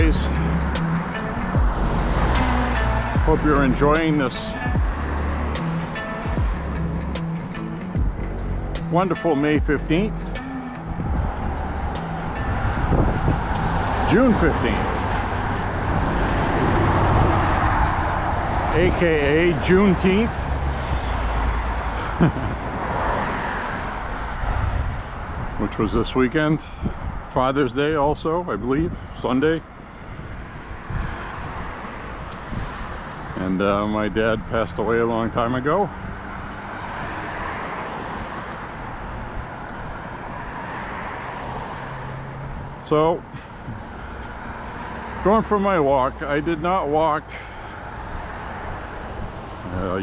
guys. Hope you're enjoying this wonderful May 15th, June 15th, aka Juneteenth. Which was this weekend. Father's Day also, I believe, Sunday. And my dad passed away a long time ago. So, going for my walk. I did not walk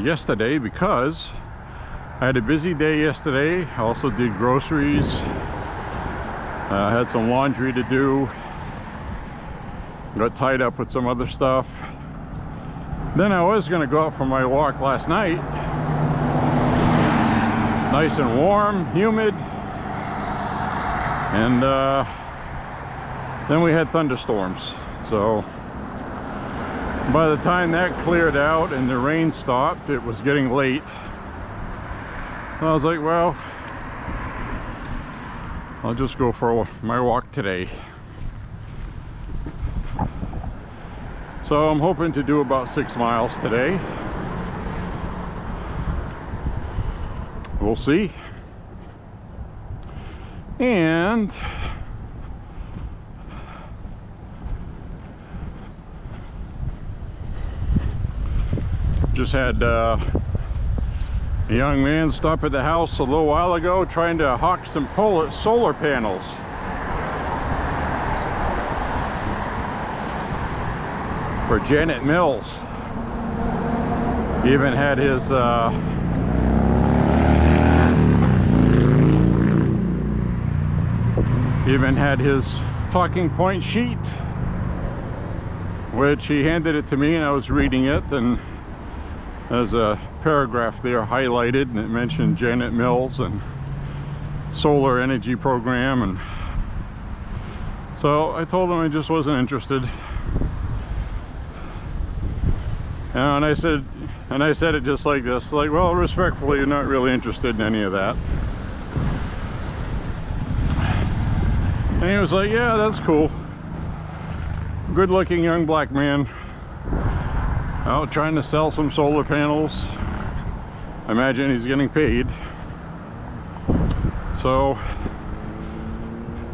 yesterday because I had a busy day yesterday. I also did groceries. I had some laundry to do. Got tied up with some other stuff. Then I was going to go out for my walk last night. Nice and warm, humid. And then we had thunderstorms. So by the time that cleared out and the rain stopped, it was getting late. I was like, well, I'll just go for my walk today. So I'm hoping to do about 6 miles today. We'll see. And just had a young man stop at the house a little while ago trying to hawk some solar panels. For Janet Mills. He even had his talking point sheet, which he handed it to me and I was reading it, and there's a paragraph there highlighted and it mentioned Janet Mills and solar energy program, and so I told him I just wasn't interested. And I said it just like this, like, well, respectfully, you're not really interested in any of that. And he was like, yeah, that's cool. Good looking young black man out trying to sell some solar panels. I imagine he's getting paid. So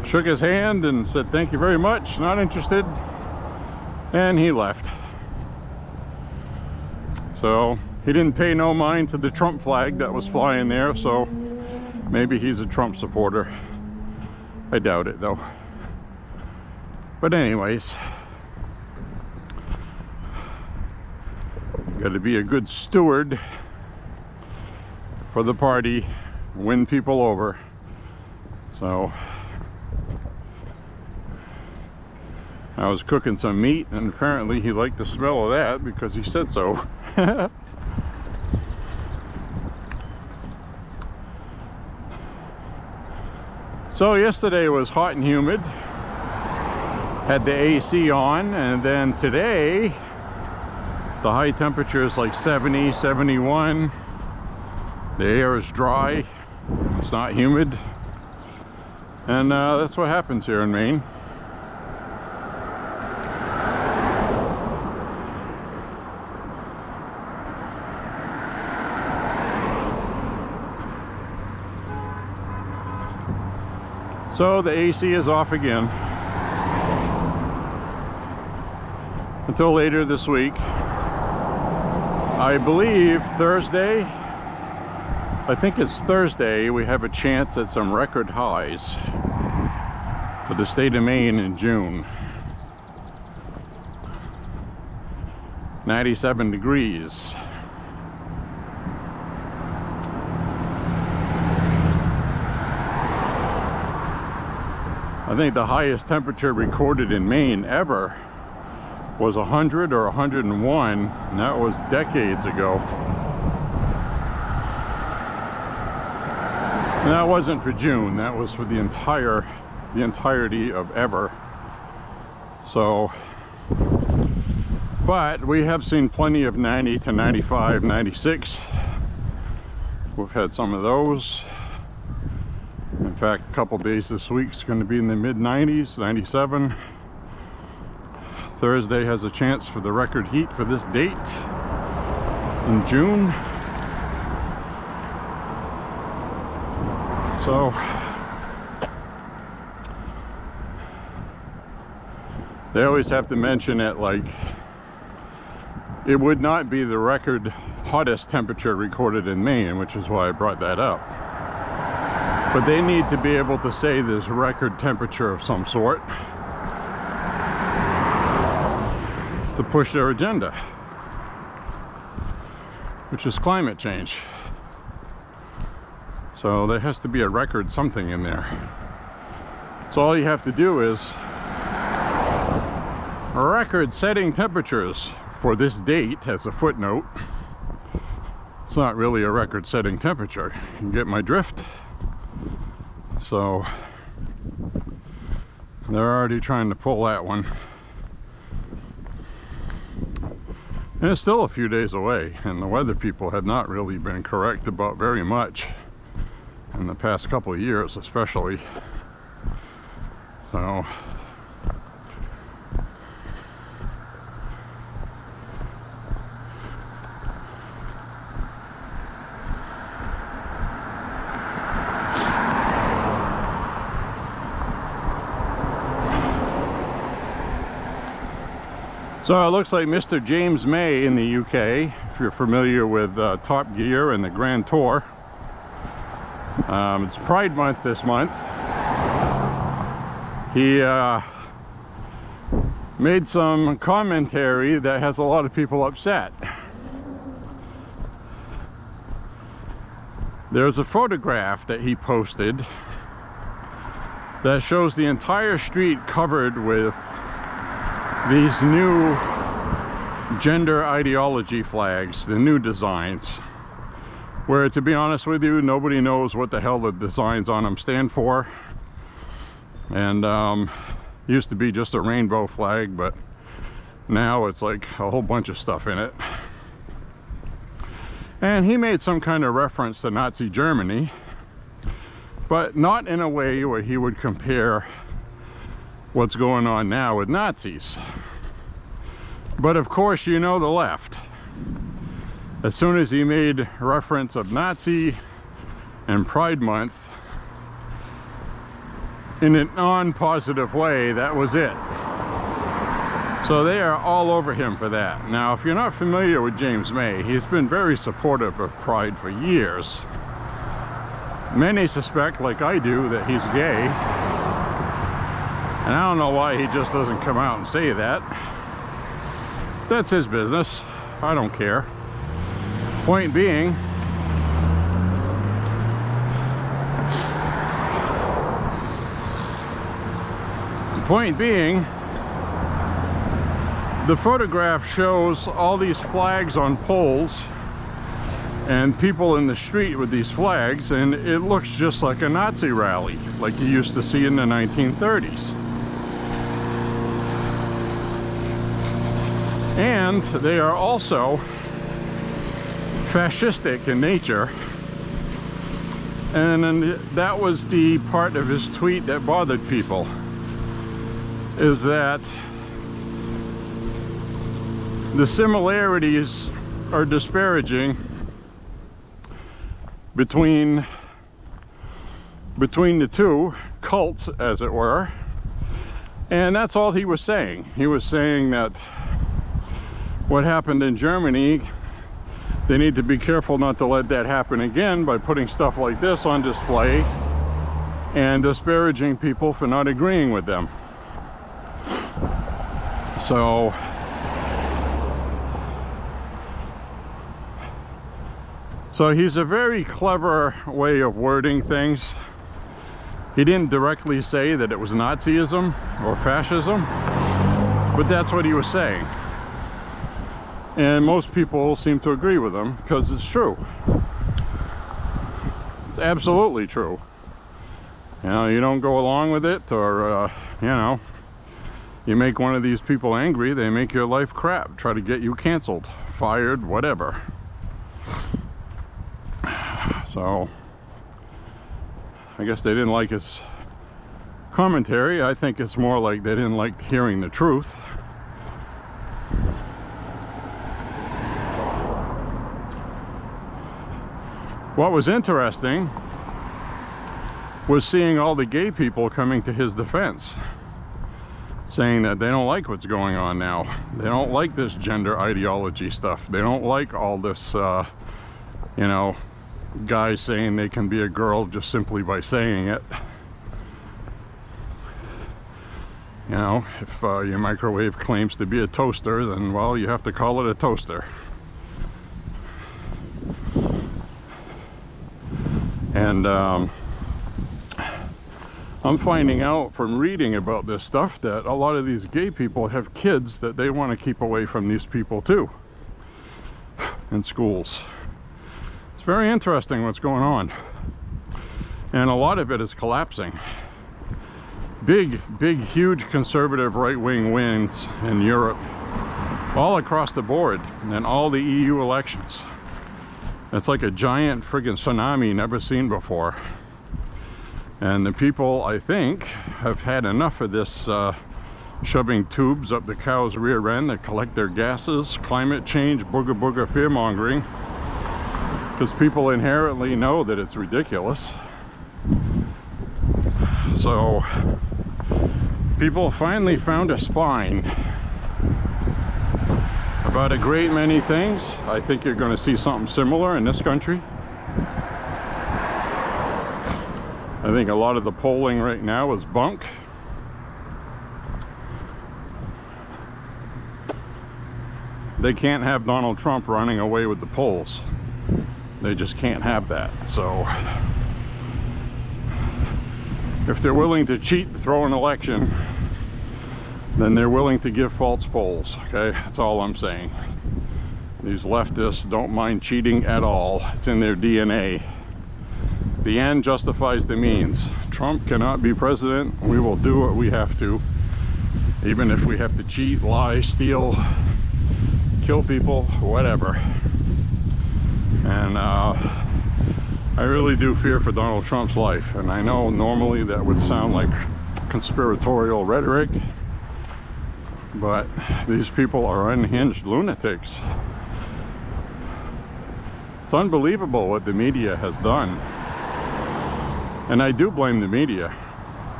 shook his hand and said thank you very much, not interested, and he left. So he didn't pay no mind to the Trump flag that was flying there, so maybe he's a Trump supporter. I doubt it though. But anyways, got to be a good steward for the party, win people over. So I was cooking some meat and apparently he liked the smell of that because he said so. So yesterday was hot and humid, had the AC on, and then today the high temperature is like 70, 71. The air is dry, it's not humid, and that's what happens here in Maine. So the AC is off again until later this week. I believe Thursday, I think it's Thursday, we have a chance at some record highs for the state of Maine in June. 97 degrees. I think the highest temperature recorded in Maine ever was 100 or 101, and that was decades ago. And that wasn't for June, that was for the entirety of ever. So But we have seen plenty of 90 to 95, 96. We've had some of those. In fact, a couple days this week is going to be in the mid 90s, 97. Thursday has a chance for the record heat for this date in June. So they always have to mention it, like it would not be the record hottest temperature recorded in Maine, which is why I brought that up. But they need to be able to say there's record temperature of some sort to push their agenda, which is climate change. So there has to be a record something in there. So all you have to do is record setting temperatures for this date as a footnote. It's not really a record setting temperature. You get my drift? So they're already trying to pull that one. And it's still a few days away, and the weather people have not really been correct about very much in the past couple of years, especially. So it looks like Mr. James May in the UK, if you're familiar with Top Gear and the Grand Tour. It's Pride Month this month. He made some commentary that has a lot of people upset. There's a photograph that he posted that shows the entire street covered with these new gender ideology flags, the new designs, where, to be honest with you, nobody knows what the hell the designs on them stand for. And used to be just a rainbow flag, but now it's like a whole bunch of stuff in it. And he made some kind of reference to Nazi Germany, but not in a way where he would compare what's going on now with Nazis. But of course, you know the left. As soon as he made reference of Nazi and Pride Month in a non-positive way, that was it. So they are all over him for that. Now, if you're not familiar with James May, he's been very supportive of Pride for years. Many suspect, like I do, that he's gay. And I don't know why he just doesn't come out and say that. That's his business. I don't care. Point being, the photograph shows all these flags on poles and people in the street with these flags, and it looks just like a Nazi rally, like you used to see in the 1930s. And they are also fascistic in nature. And then that was the part of his tweet that bothered people, is that the similarities are disparaging between the two cults, as it were. And that's all he was saying. He was saying that what happened in Germany, they need to be careful not to let that happen again by putting stuff like this on display and disparaging people for not agreeing with them. So he's a very clever way of wording things. He didn't directly say that it was Nazism or fascism, but that's what he was saying. And most people seem to agree with him because it's true. It's absolutely true. You know, you don't go along with it, or you know, You make one of these people angry, they make your life crap, try to get you canceled, fired, whatever. So I guess they didn't like his commentary. I think it's more like they didn't like hearing the truth. What was interesting was seeing all the gay people coming to his defense, saying that they don't like what's going on now. They don't like this gender ideology stuff. They don't like all this, you know, guys saying they can be a girl just simply by saying it. You know, if your microwave claims to be a toaster, then, well, you have to call it a toaster. And I'm finding out from reading about this stuff that a lot of these gay people have kids that they want to keep away from these people too in schools. It's very interesting what's going on, and a lot of it is collapsing. Big huge conservative right-wing wins in Europe all across the board and all the EU elections. It's like a giant friggin' tsunami never seen before. And the people, I think, have had enough of this shoving tubes up the cow's rear end that collect their gases, climate change, booga booga fear-mongering, because people inherently know that it's ridiculous. So people finally found a spine about a great many things. I think you're going to see something similar in this country. I think a lot of the polling right now is bunk. They can't have Donald Trump running away with the polls. They just can't have that. So if they're willing to cheat to throw an election, then they're willing to give false polls. Okay, that's all I'm saying. These leftists don't mind cheating at all. It's in their DNA. The end justifies the means. Trump cannot be president. We will do what we have to, even if we have to cheat, lie, steal, kill people, whatever. And I really do fear for Donald Trump's life. And I know normally that would sound like conspiratorial rhetoric, but these people are unhinged lunatics. It's unbelievable what the media has done. And I do blame the media.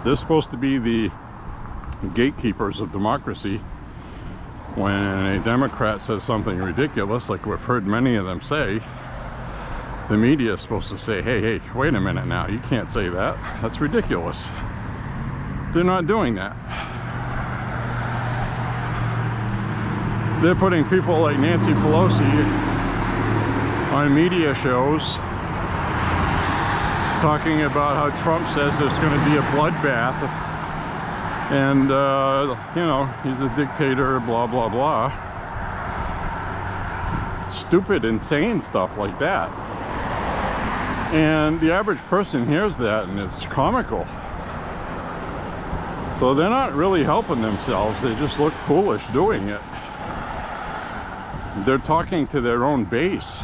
They're supposed to be the gatekeepers of democracy. When a Democrat says something ridiculous, like we've heard many of them say, the media is supposed to say, hey, wait a minute now, you can't say that. That's ridiculous. They're not doing that. They're putting people like Nancy Pelosi on media shows talking about how Trump says there's going to be a bloodbath, and you know, he's a dictator, blah blah blah. Stupid, insane stuff like that. And the average person hears that and it's comical. So they're not really helping themselves, they just look foolish doing it. They're talking to their own base,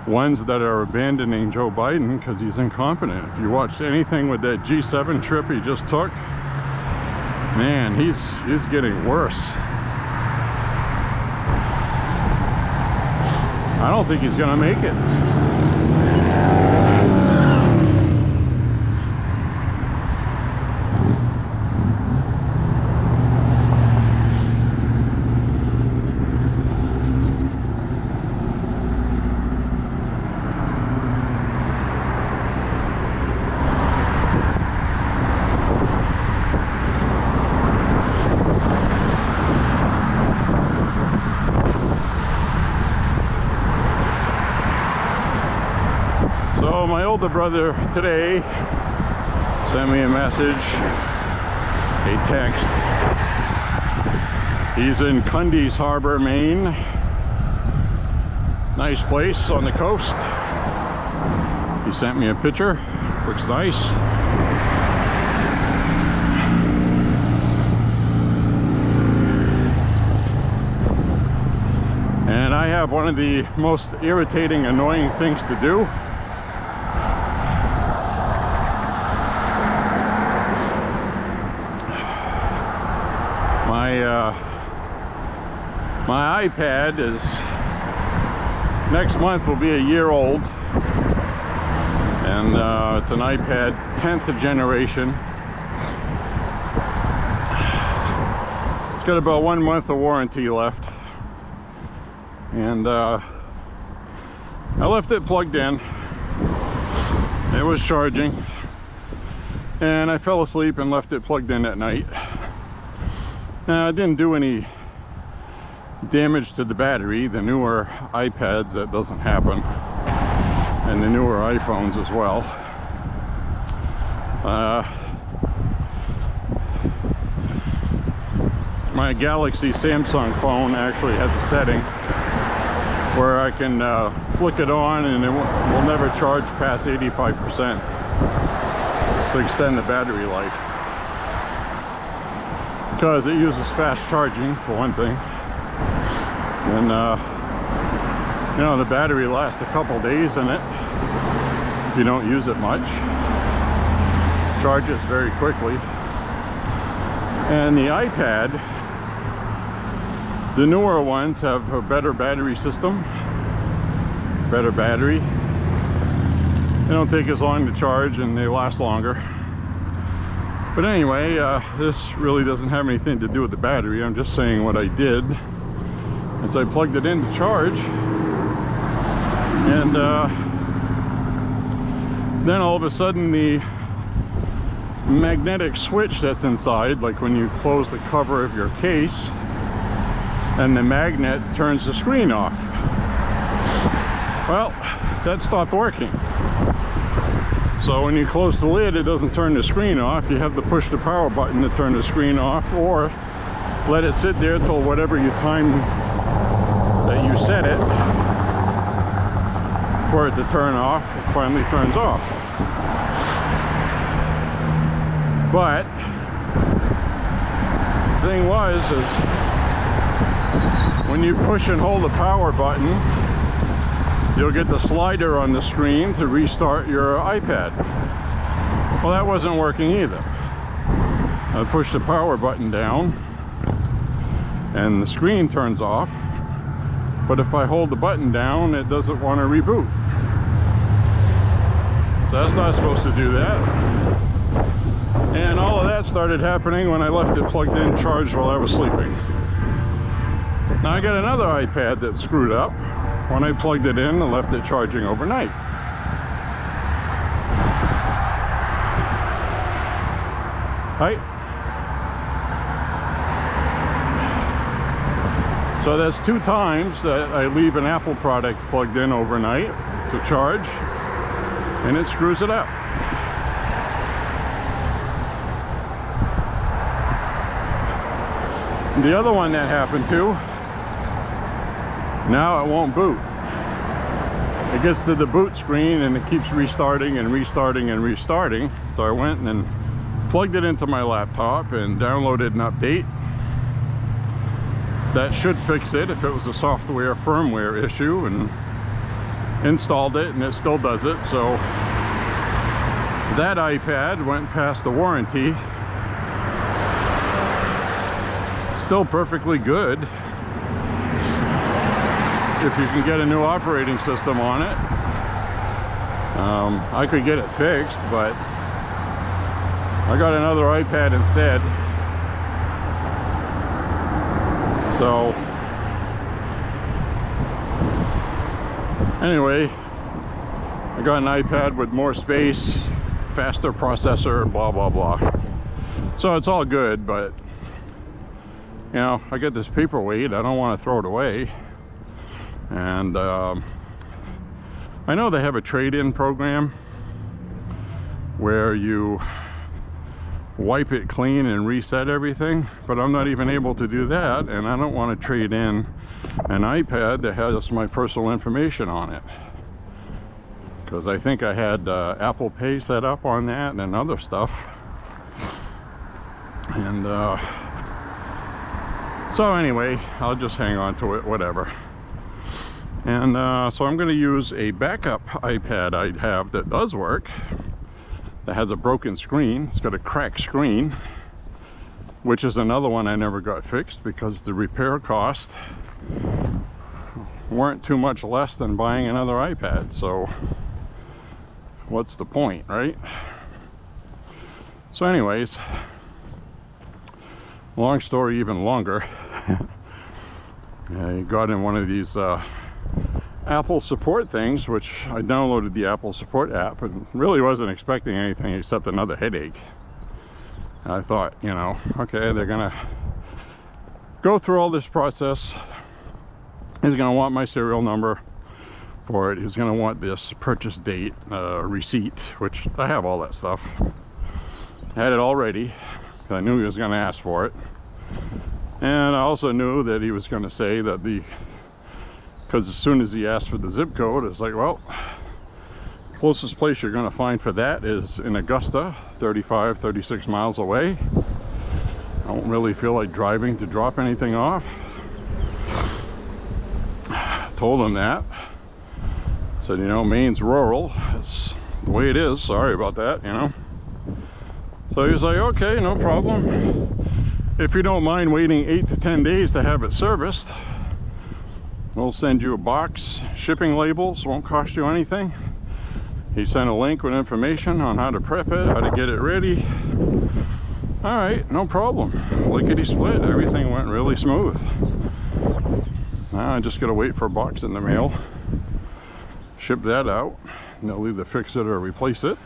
ones that are abandoning Joe Biden because he's incompetent. If you watched anything with that G7 trip he just took, man, he's getting worse. I don't think he's gonna make it. So my older brother today sent me a message, a text. He's in Cundy's Harbor, Maine. Nice place on the coast. He sent me a picture, looks nice. have one of the most irritating, annoying things to do. My iPad is, next month will be a year old, and it's an iPad 10th generation. It's got about 1 month of warranty left, and I left it plugged in. It was charging, and I fell asleep and left it plugged in at night. Now, I didn't do any damage to the battery. The newer iPads, that doesn't happen, and the newer iPhones as well. My Galaxy Samsung phone actually has a setting where I can flick it on and it will never charge past 85% to extend the battery life, because it uses fast charging for one thing, and you know, the battery lasts a couple days in it if you don't use it much. Charges very quickly. And the iPad, the newer ones have a better battery system, better battery. They don't take as long to charge and they last longer. But anyway, this really doesn't have anything to do with the battery. I'm just saying what I did is I plugged it in to charge, and then all of a sudden the magnetic switch that's inside, like when you close the cover of your case, and the magnet turns the screen off. Well, that stopped working. So when you close the lid, it doesn't turn the screen off. You have to push the power button to turn the screen off, or let it sit there till whatever you time that you set it for it to turn off, it finally turns off. But the thing was, is when you push and hold the power button, you'll get the slider on the screen to restart your iPad. Well, that wasn't working either. I push the power button down and the screen turns off, but if I hold the button down, it doesn't want to reboot. So that's not supposed to do that. And all of that started happening when I left it plugged in, charged while I was sleeping. Now I got another iPad that's screwed up. When I plugged it in, I left it charging overnight. Right? So that's 2 times that I leave an Apple product plugged in overnight to charge, and it screws it up. The other one that happened to, now it won't boot. It gets to the boot screen and it keeps restarting and restarting and restarting. So I went and plugged it into my laptop and downloaded an update. That should fix it if it was a software firmware issue, and installed it, and it still does it. So that iPad went past the warranty. Still perfectly good if you can get a new operating system on it. I could get it fixed, but I got another iPad instead. So anyway, I got an iPad with more space, faster processor, blah blah blah. So it's all good, but you know, I got this paperweight, I don't want to throw it away. And I know they have a trade-in program where you wipe it clean and reset everything, but I'm not even able to do that, and I don't want to trade in an iPad that has my personal information on it, because I think I had Apple Pay set up on that and other stuff. And so anyway, I'll just hang on to it, whatever. And so I'm going to use a backup iPad I have that does work, that has a broken screen. It's got a cracked screen, which is another one I never got fixed because the repair costs weren't too much less than buying another iPad. So what's the point, right? So anyways, long story even longer. I got in one of these Apple support things, which I downloaded the Apple support app and really wasn't expecting anything except another headache. And I thought, you know, okay, they're gonna go through all this process. He's gonna want my serial number for it. He's gonna want this purchase date, receipt, which I have all that stuff. I had it all ready. I knew he was gonna ask for it. And I also knew that he was gonna say that because as soon as he asked for the zip code, it's like, well, closest place you're going to find for that is in Augusta, 36 miles away. I don't really feel like driving to drop anything off. Told him that. Said, you know, Maine's rural. It's the way it is. Sorry about that, you know. So he was like, okay, no problem. If you don't mind waiting 8 to 10 days to have it serviced, we'll send you a box, shipping labels, won't cost you anything. He sent a link with information on how to prep it, how to get it ready. All right, no problem. Lickety split, everything went really smooth. Now I just gotta wait for a box in the mail, ship that out, and they'll either fix it or replace it.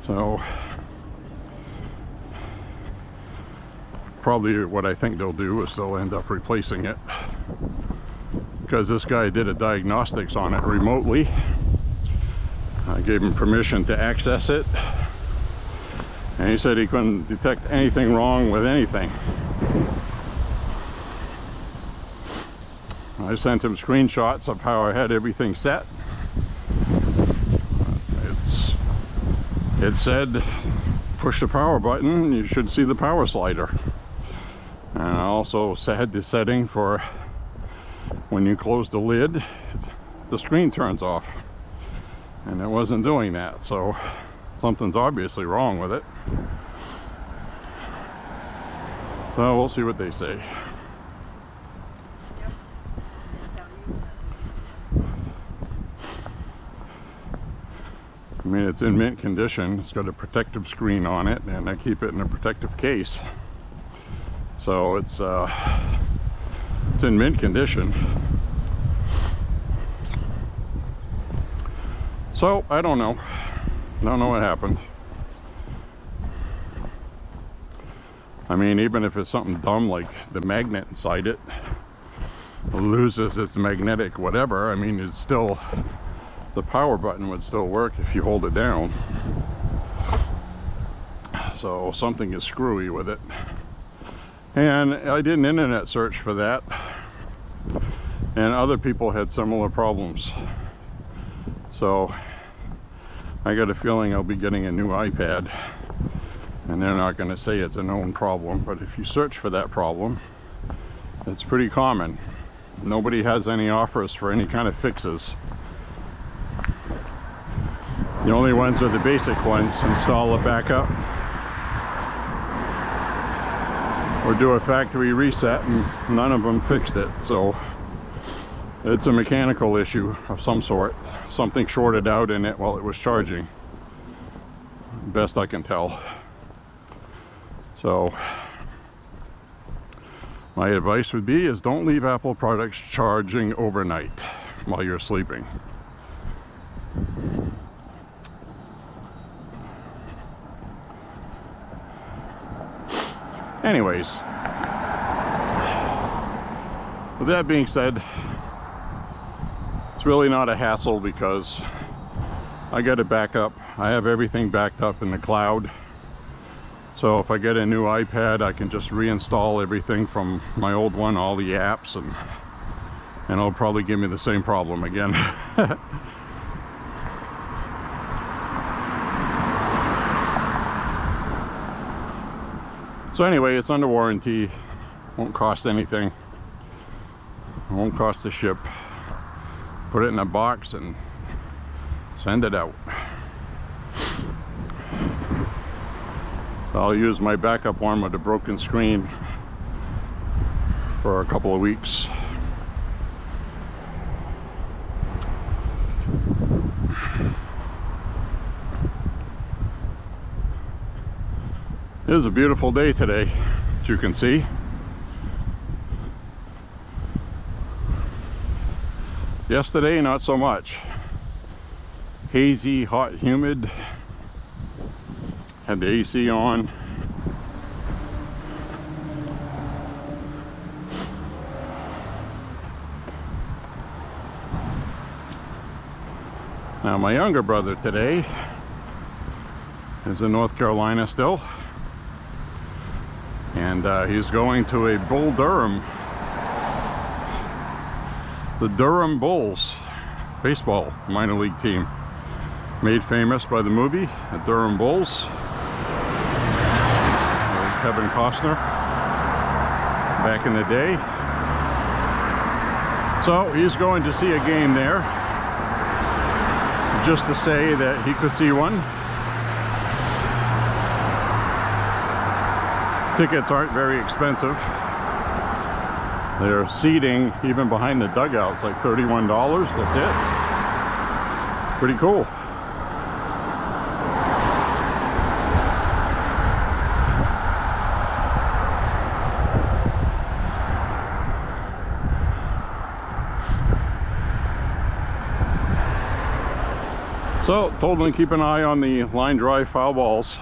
So probably what I think they'll do is they'll end up replacing it, because this guy did a diagnostics on it remotely. I gave him permission to access it, and he said he couldn't detect anything wrong with anything. I sent him screenshots of how I had everything set. It said push the power button, you should see the power slider. And I also had the setting for when you close the lid, the screen turns off. And it wasn't doing that, so something's obviously wrong with it. So we'll see what they say. I mean, it's in mint condition. It's got a protective screen on it, and I keep it in a protective case. So it's in mint condition. So I don't know what happened. I mean, even if it's something dumb like the magnet inside it loses its magnetic whatever, I mean, it's still, the power button would still work if you hold it down. So something is screwy with it. And I did an internet search for that, and other people had similar problems. So I got a feeling I'll be getting a new iPad, and they're not going to say it's a known problem, but if you search for that problem, it's pretty common. Nobody has any offers for any kind of fixes. The only ones are the basic ones: install a backup or do a factory reset, and none of them fixed it. So it's a mechanical issue of some sort. Something shorted out in it while it was charging, best I can tell. So my advice would be is don't leave Apple products charging overnight while you're sleeping. Anyways, with that being said, it's really not a hassle because I got it back up. I have everything backed up in the cloud. So if I get a new iPad, I can just reinstall everything from my old one, all the apps, and it'll probably give me the same problem again. So anyway, it's under warranty. Won't cost anything. Won't cost the ship. Put it in a box and send it out. I'll use my backup one with a broken screen for a couple of weeks. It is a beautiful day today, as you can see. Yesterday, not so much. Hazy, hot, humid. Had the AC on. Now my younger brother today is in North Carolina still. And he's going to a Bull Durham. The Durham Bulls baseball minor league team. Made famous by the movie, the Durham Bulls. Kevin Costner back in the day. So he's going to see a game there, just to say that he could see one. Tickets aren't very expensive. They're seating even behind the dugouts, like $31. That's it. Pretty cool. So, told him to keep an eye on the line drive foul balls.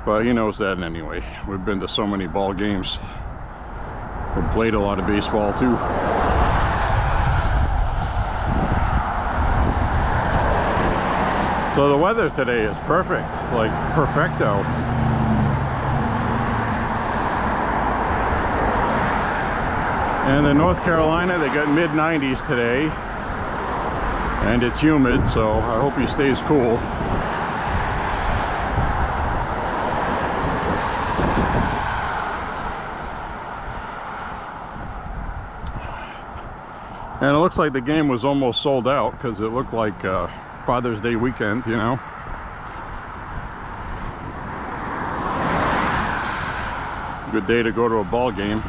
But he knows that anyway. We've been to so many ball games. We've played a lot of baseball too. So the weather today is perfect, like perfecto. And in North Carolina, they got mid-90s today. And it's humid, so I hope he stays cool. And it looks like the game was almost sold out because it looked like Father's Day weekend, you know. Good day to go to a ball game.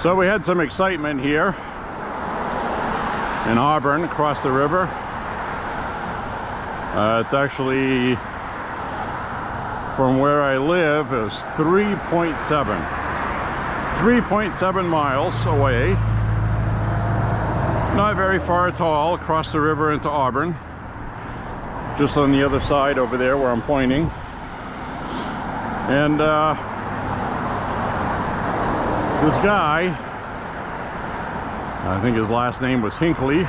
So we had some excitement here in Auburn, across the river. It's actually, from where I live, is 3.7 miles away. Not very far at all, across the river into Auburn. Just on the other side over there where I'm pointing. And this guy, I think his last name was Hinckley,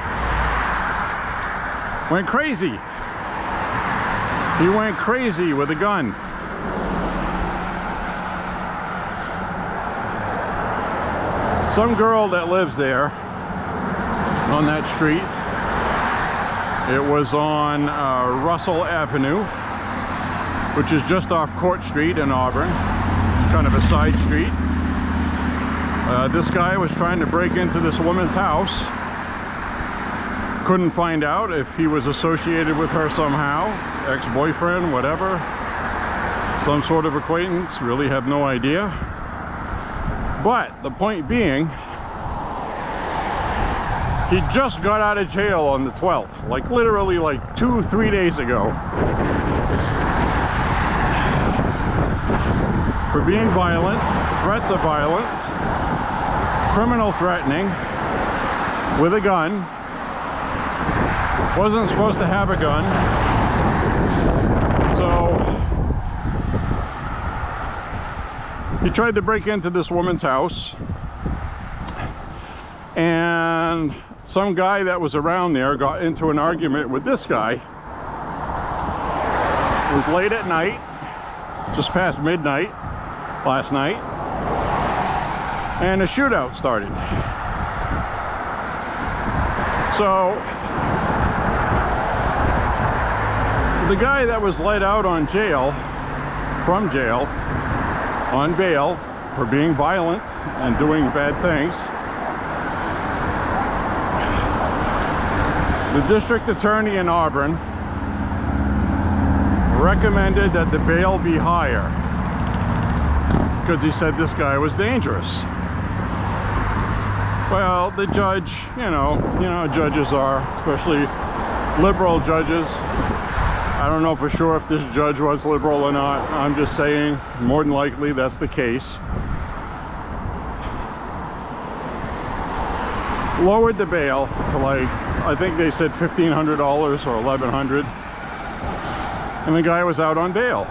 went crazy. He went crazy with a gun. Some girl that lives there on that street, it was on Russell Avenue, which is just off Court Street in Auburn, kind of a side street. This guy was trying to break into this woman's house. Couldn't find out if he was associated with her somehow, ex-boyfriend, whatever, some sort of acquaintance, really have no idea. But the point being, he just got out of jail on the 12th, like literally like 2-3 days ago, for being violent, threats of violence, criminal threatening with a gun. Wasn't supposed to have a gun. So he tried to break into this woman's house. and some guy that was around there got into an argument with this guy. It was late at night, just past midnight last night, and a shootout started. So the guy that was let out on from jail on bail for being violent and doing bad things, the district attorney in Auburn recommended that the bail be higher because he said this guy was dangerous. Well, the judge, you know how judges are, especially liberal judges. I don't know for sure if this judge was liberal or not. I'm just saying, more than likely that's the case. Lowered the bail to, like, I think they said $1,500 or $1,100, and the guy was out on bail.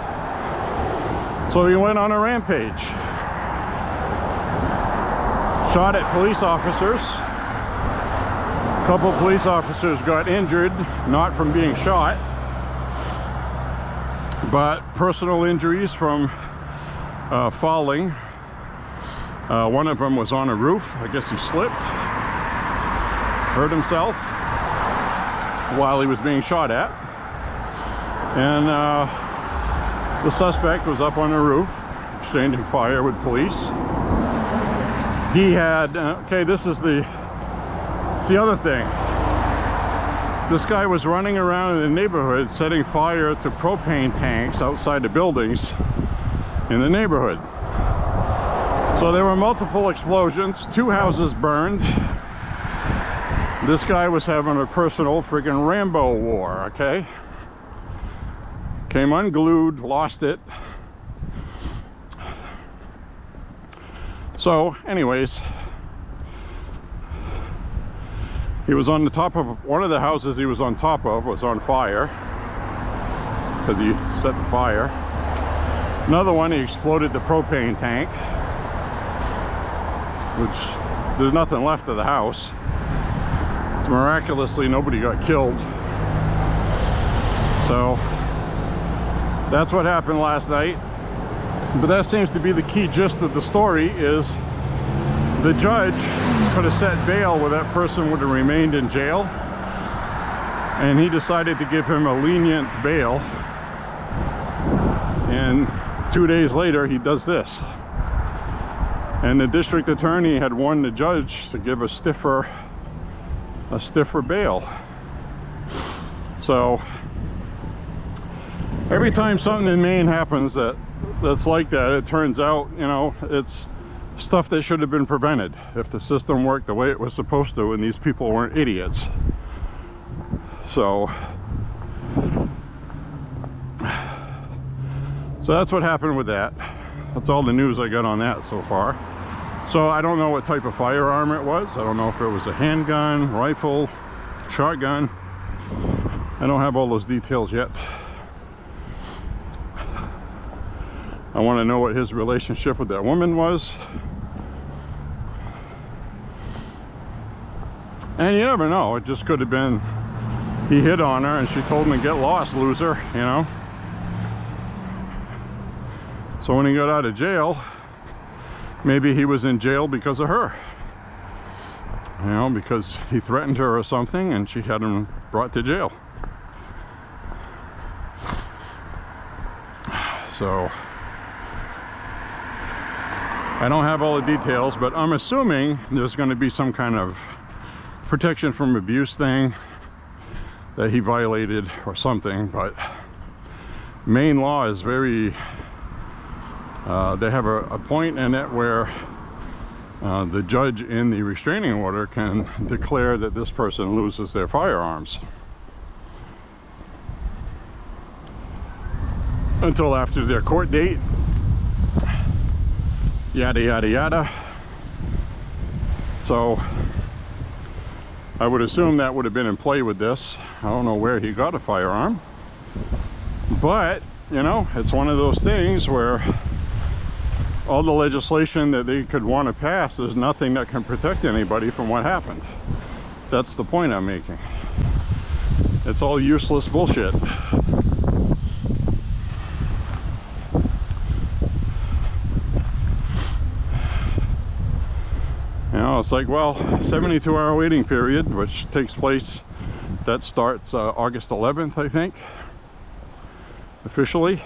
So he went on a rampage. Shot at police officers. A couple police officers got injured, not from being shot, but personal injuries from falling. One of them was on a roof. I guess he slipped, hurt himself while he was being shot at, and the suspect was up on the roof exchanging fire with police. He had okay, this is the other thing. This guy was running around in the neighborhood setting fire to propane tanks outside the buildings in the neighborhood. So there were multiple explosions, 2 houses burned. This guy was having a personal friggin' Rambo war, okay? Came unglued, lost it. So, anyways, he was on the top of one of the houses he was on top of was on fire because he set the fire. Another one, he exploded the propane tank, which there's nothing left of the house. Miraculously, nobody got killed. So that's what happened last night. But that seems to be the key gist of the story, is the judge could have set bail where that person would have remained in jail, and he decided to give him a lenient bail, and 2 days later he does this. And the district attorney had warned the judge to give a stiffer bail. So every time something in Maine happens that's like that, it turns out, you know, it's stuff that should have been prevented if the system worked the way it was supposed to and these people weren't idiots. So that's what happened with that. That's all the news I got on that so far. So I don't know what type of firearm it was. I don't know if it was a handgun, rifle, shotgun. I don't have all those details yet. I want to know what his relationship with that woman was. And you never know, it just could have been he hit on her and she told him to get lost, loser, you know. So when he got out of jail, maybe he was in jail because of her, you know, because he threatened her or something and she had him brought to jail. So I don't have all the details, but I'm assuming there's going to be some kind of protection from abuse thing that he violated or something. But Maine law is very they have a point in it where the judge in the restraining order can declare that this person loses their firearms until after their court date, yada yada yada. So I would assume that would have been in play with this. I don't know where he got a firearm, but you know, it's one of those things where all the legislation that they could want to pass, there's nothing that can protect anybody from what happened. That's the point I'm making. It's all useless bullshit. You know, it's like, well, 72-hour waiting period, which takes place, that starts August 11th, I think, officially.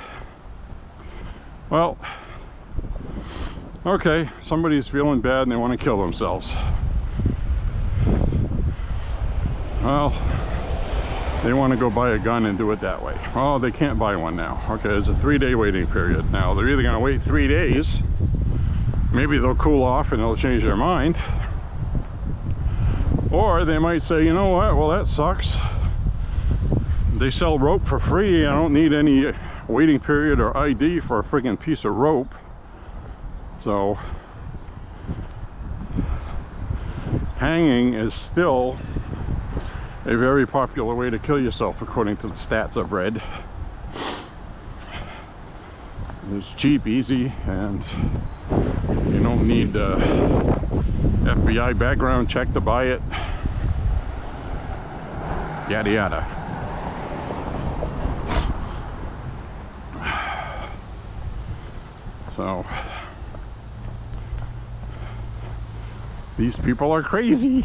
Well, okay, somebody's feeling bad and they want to kill themselves. Well, they want to go buy a gun and do it that way. Oh, they can't buy one now. Okay, there's a 3-day waiting period. Now, they're either going to wait 3 days, maybe they'll cool off and they'll change their mind, or they might say, you know what, well, that sucks. They sell rope for free. I don't need any waiting period or ID for a friggin' piece of rope. So hanging is still a very popular way to kill yourself, according to the stats I've read. It's cheap, easy, and you don't need a FBI background check to buy it. Yada yada. So these people are crazy.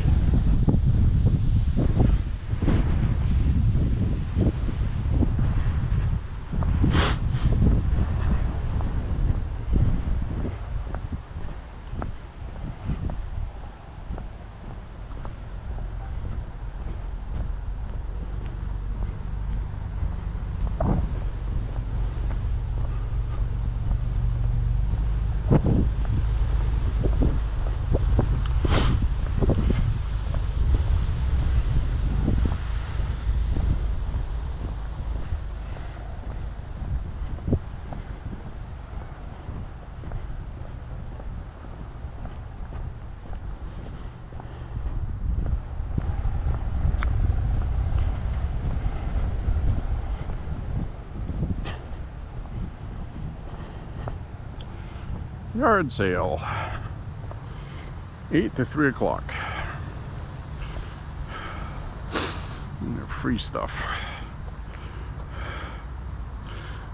Yard sale, 8 to 3 o'clock. Free stuff.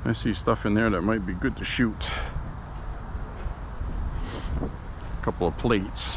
I see stuff in there that might be good to shoot. A couple of plates.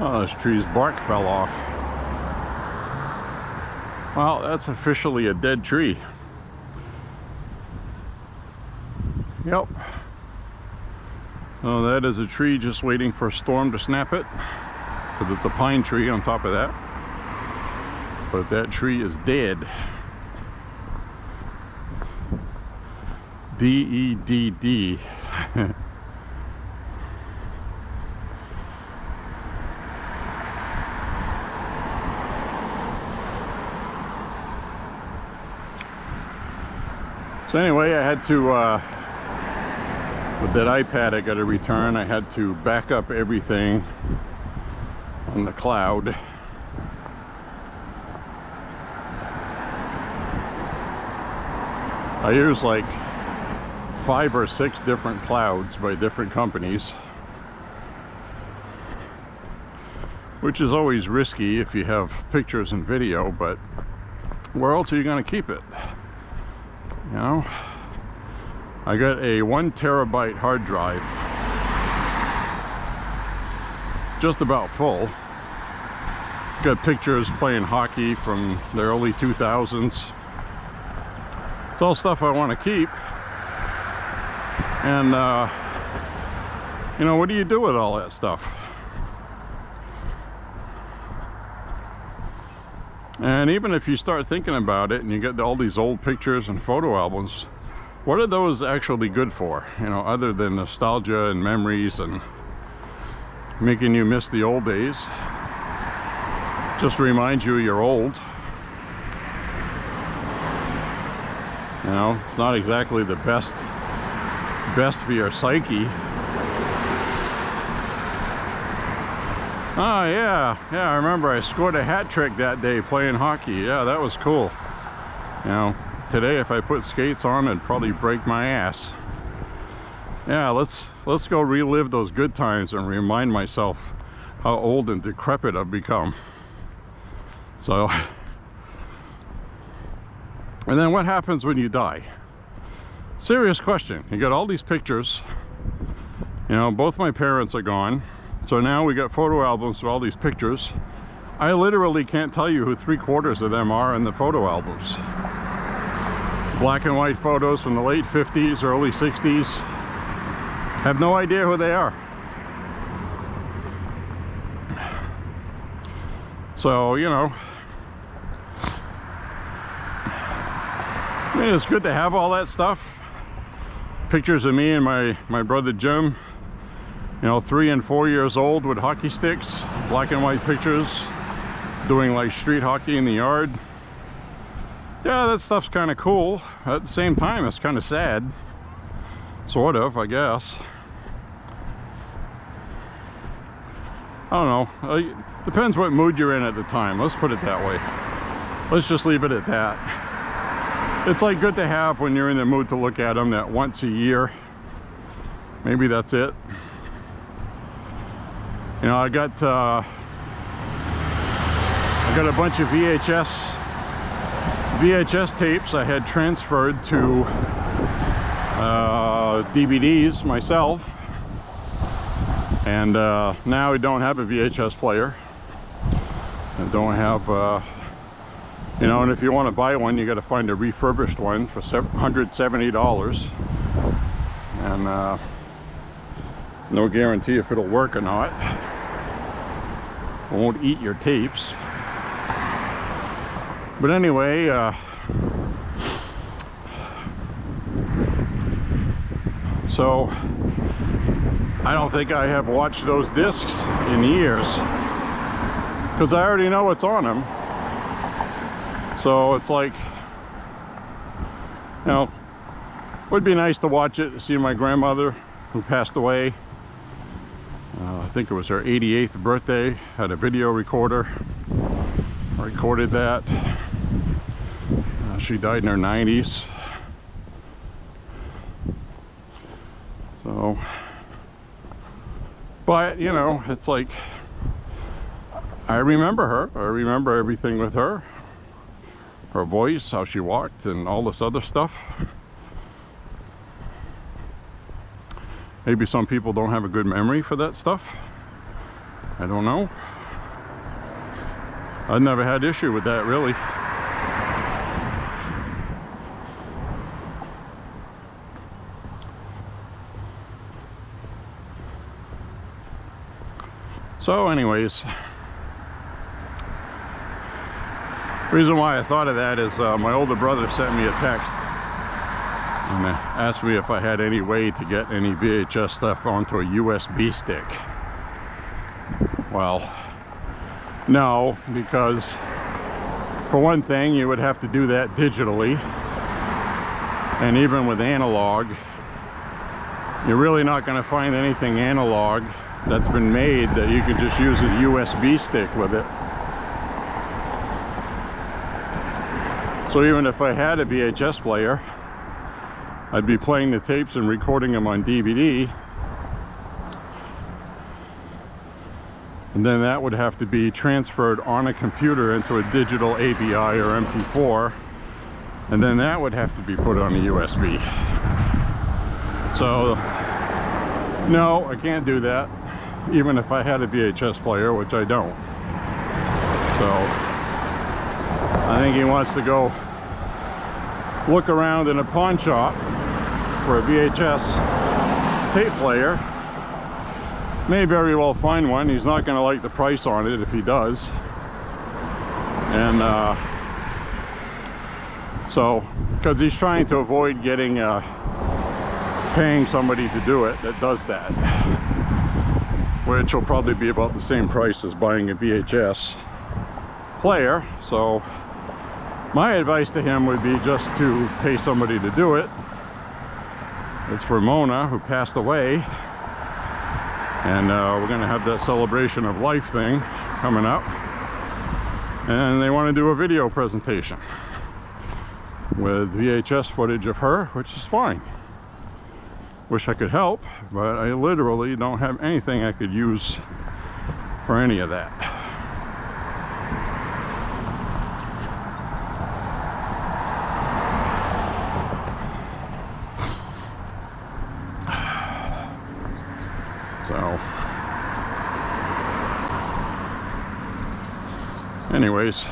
Oh, this tree's bark fell off. Well, that's officially a dead tree. Yep. So that is a tree just waiting for a storm to snap it, because it's a pine tree on top of that. But that tree is dead. D-E-D-D. So anyway, I had to, with that iPad I got to return, I had to back up everything on the cloud. I use like 5 or 6 different clouds by different companies, which is always risky if you have pictures and video, but where else are you going to keep it? You know, I got a 1 terabyte hard drive, just about full. It's got pictures playing hockey from the early 2000s. It's all stuff I want to keep. And you know, what do you do with all that stuff? And even if you start thinking about it and you get all these old pictures and photo albums, what are those actually good for? You know, other than nostalgia and memories and making you miss the old days. Just reminds you you're old. You know, it's not exactly the best for your psyche. Oh yeah, I remember I scored a hat trick that day playing hockey. Yeah, that was cool. You know, today if I put skates on, I'd probably break my ass. Yeah, let's go relive those good times and remind myself how old and decrepit I've become. So, and then what happens when you die? Serious question. You got all these pictures. You know, both my parents are gone. So now we got photo albums with all these pictures. I literally can't tell you who 3/4 of them are in the photo albums. Black and white photos from the late 50s, early 60s. Have no idea who they are. So, you know, I mean, it's good to have all that stuff. Pictures of me and my brother Jim, you know, 3 and 4 years old with hockey sticks, black and white pictures, doing like street hockey in the yard. Yeah, that stuff's kind of cool. At the same time, it's kind of sad. Sort of, I guess. I don't know. Depends what mood you're in at the time. Let's put it that way. Let's just leave it at that. It's like good to have when you're in the mood to look at them, that once a year. Maybe that's it. You know, I got a bunch of VHS tapes I had transferred to DVDs myself, and now I don't have a VHS player. I don't have, you know, and if you want to buy one, you got to find a refurbished one for $170, and no guarantee if it'll work or not. Won't eat your tapes. But anyway, so I don't think I have watched those discs in years, because I already know what's on them. So it's like, you know, it would be nice to watch it, to see my grandmother who passed away. I think it was her 88th birthday. Had a video recorder. I recorded that. She died in her 90s. So, but you know, it's like, I remember her. I remember everything with her. Her voice, how she walked, and all this other stuff. Maybe some people don't have a good memory for that stuff. I don't know. I've never had issue with that, really. So anyways, the reason why I thought of that is my older brother sent me a text and asked me if I had any way to get any VHS stuff onto a USB stick. Well, no, because for one thing, you would have to do that digitally, And even with analog, you're really not going to find anything analog that's been made that you can just use a USB stick with it. So even if I had a VHS player, I'd be playing the tapes and recording them on DVD. And then that would have to be transferred on a computer into a digital AVI or MP4. And then that would have to be put on a USB. So, no, I can't do that, even if I had a VHS player, which I don't. So, I think he wants to go look around in a pawn shop for a VHS tape player. May very well find one. He's not going to like the price on it if he does. And so, because he's trying to avoid getting paying somebody to do it that does that, which will probably be about the same price as buying a VHS player. So my advice to him would be just to pay somebody to do it. It's for Mona, who passed away, and we're gonna have that celebration of life thing coming up, and they want to do a video presentation with VHS footage of her, which is fine. Wish I could help, but I literally don't have anything I could use for any of that. So, anyways,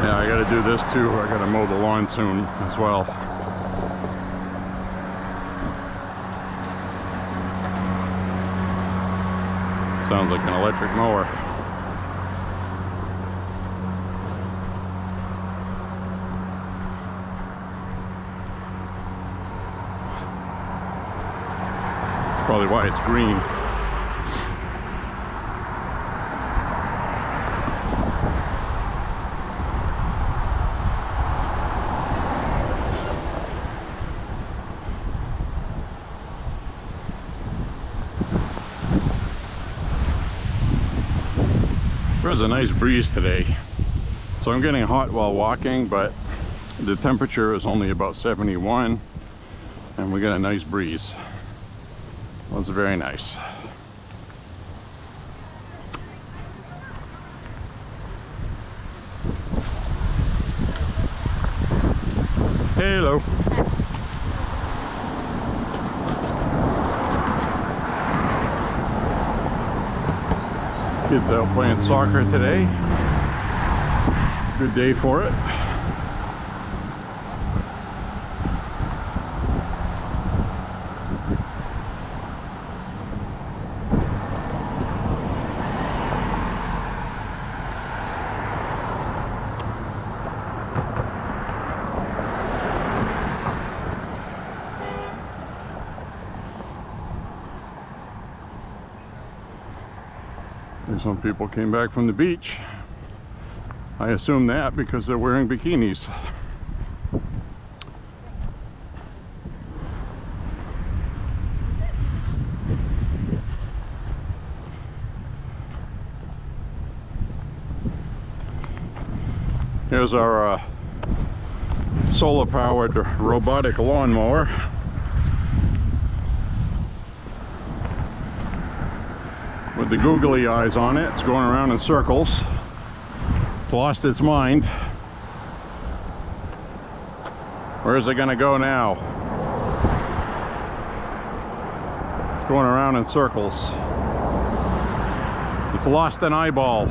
yeah, I gotta do this too. I gotta mow the lawn soon as well. Sounds like an electric mower. Probably why it's green. There's a nice breeze today, so I'm getting hot while walking, but the temperature is only about 71 and we got a nice breeze. Well, it's very nice. Hello. Kids out playing soccer today. Good day for it. Some people came back from the beach. I assume that because they're wearing bikinis. Here's our solar-powered robotic lawnmower. With the googly eyes on it. It's going around in circles. It's lost its mind. Where is it going to go now? It's going around in circles. It's lost an eyeball.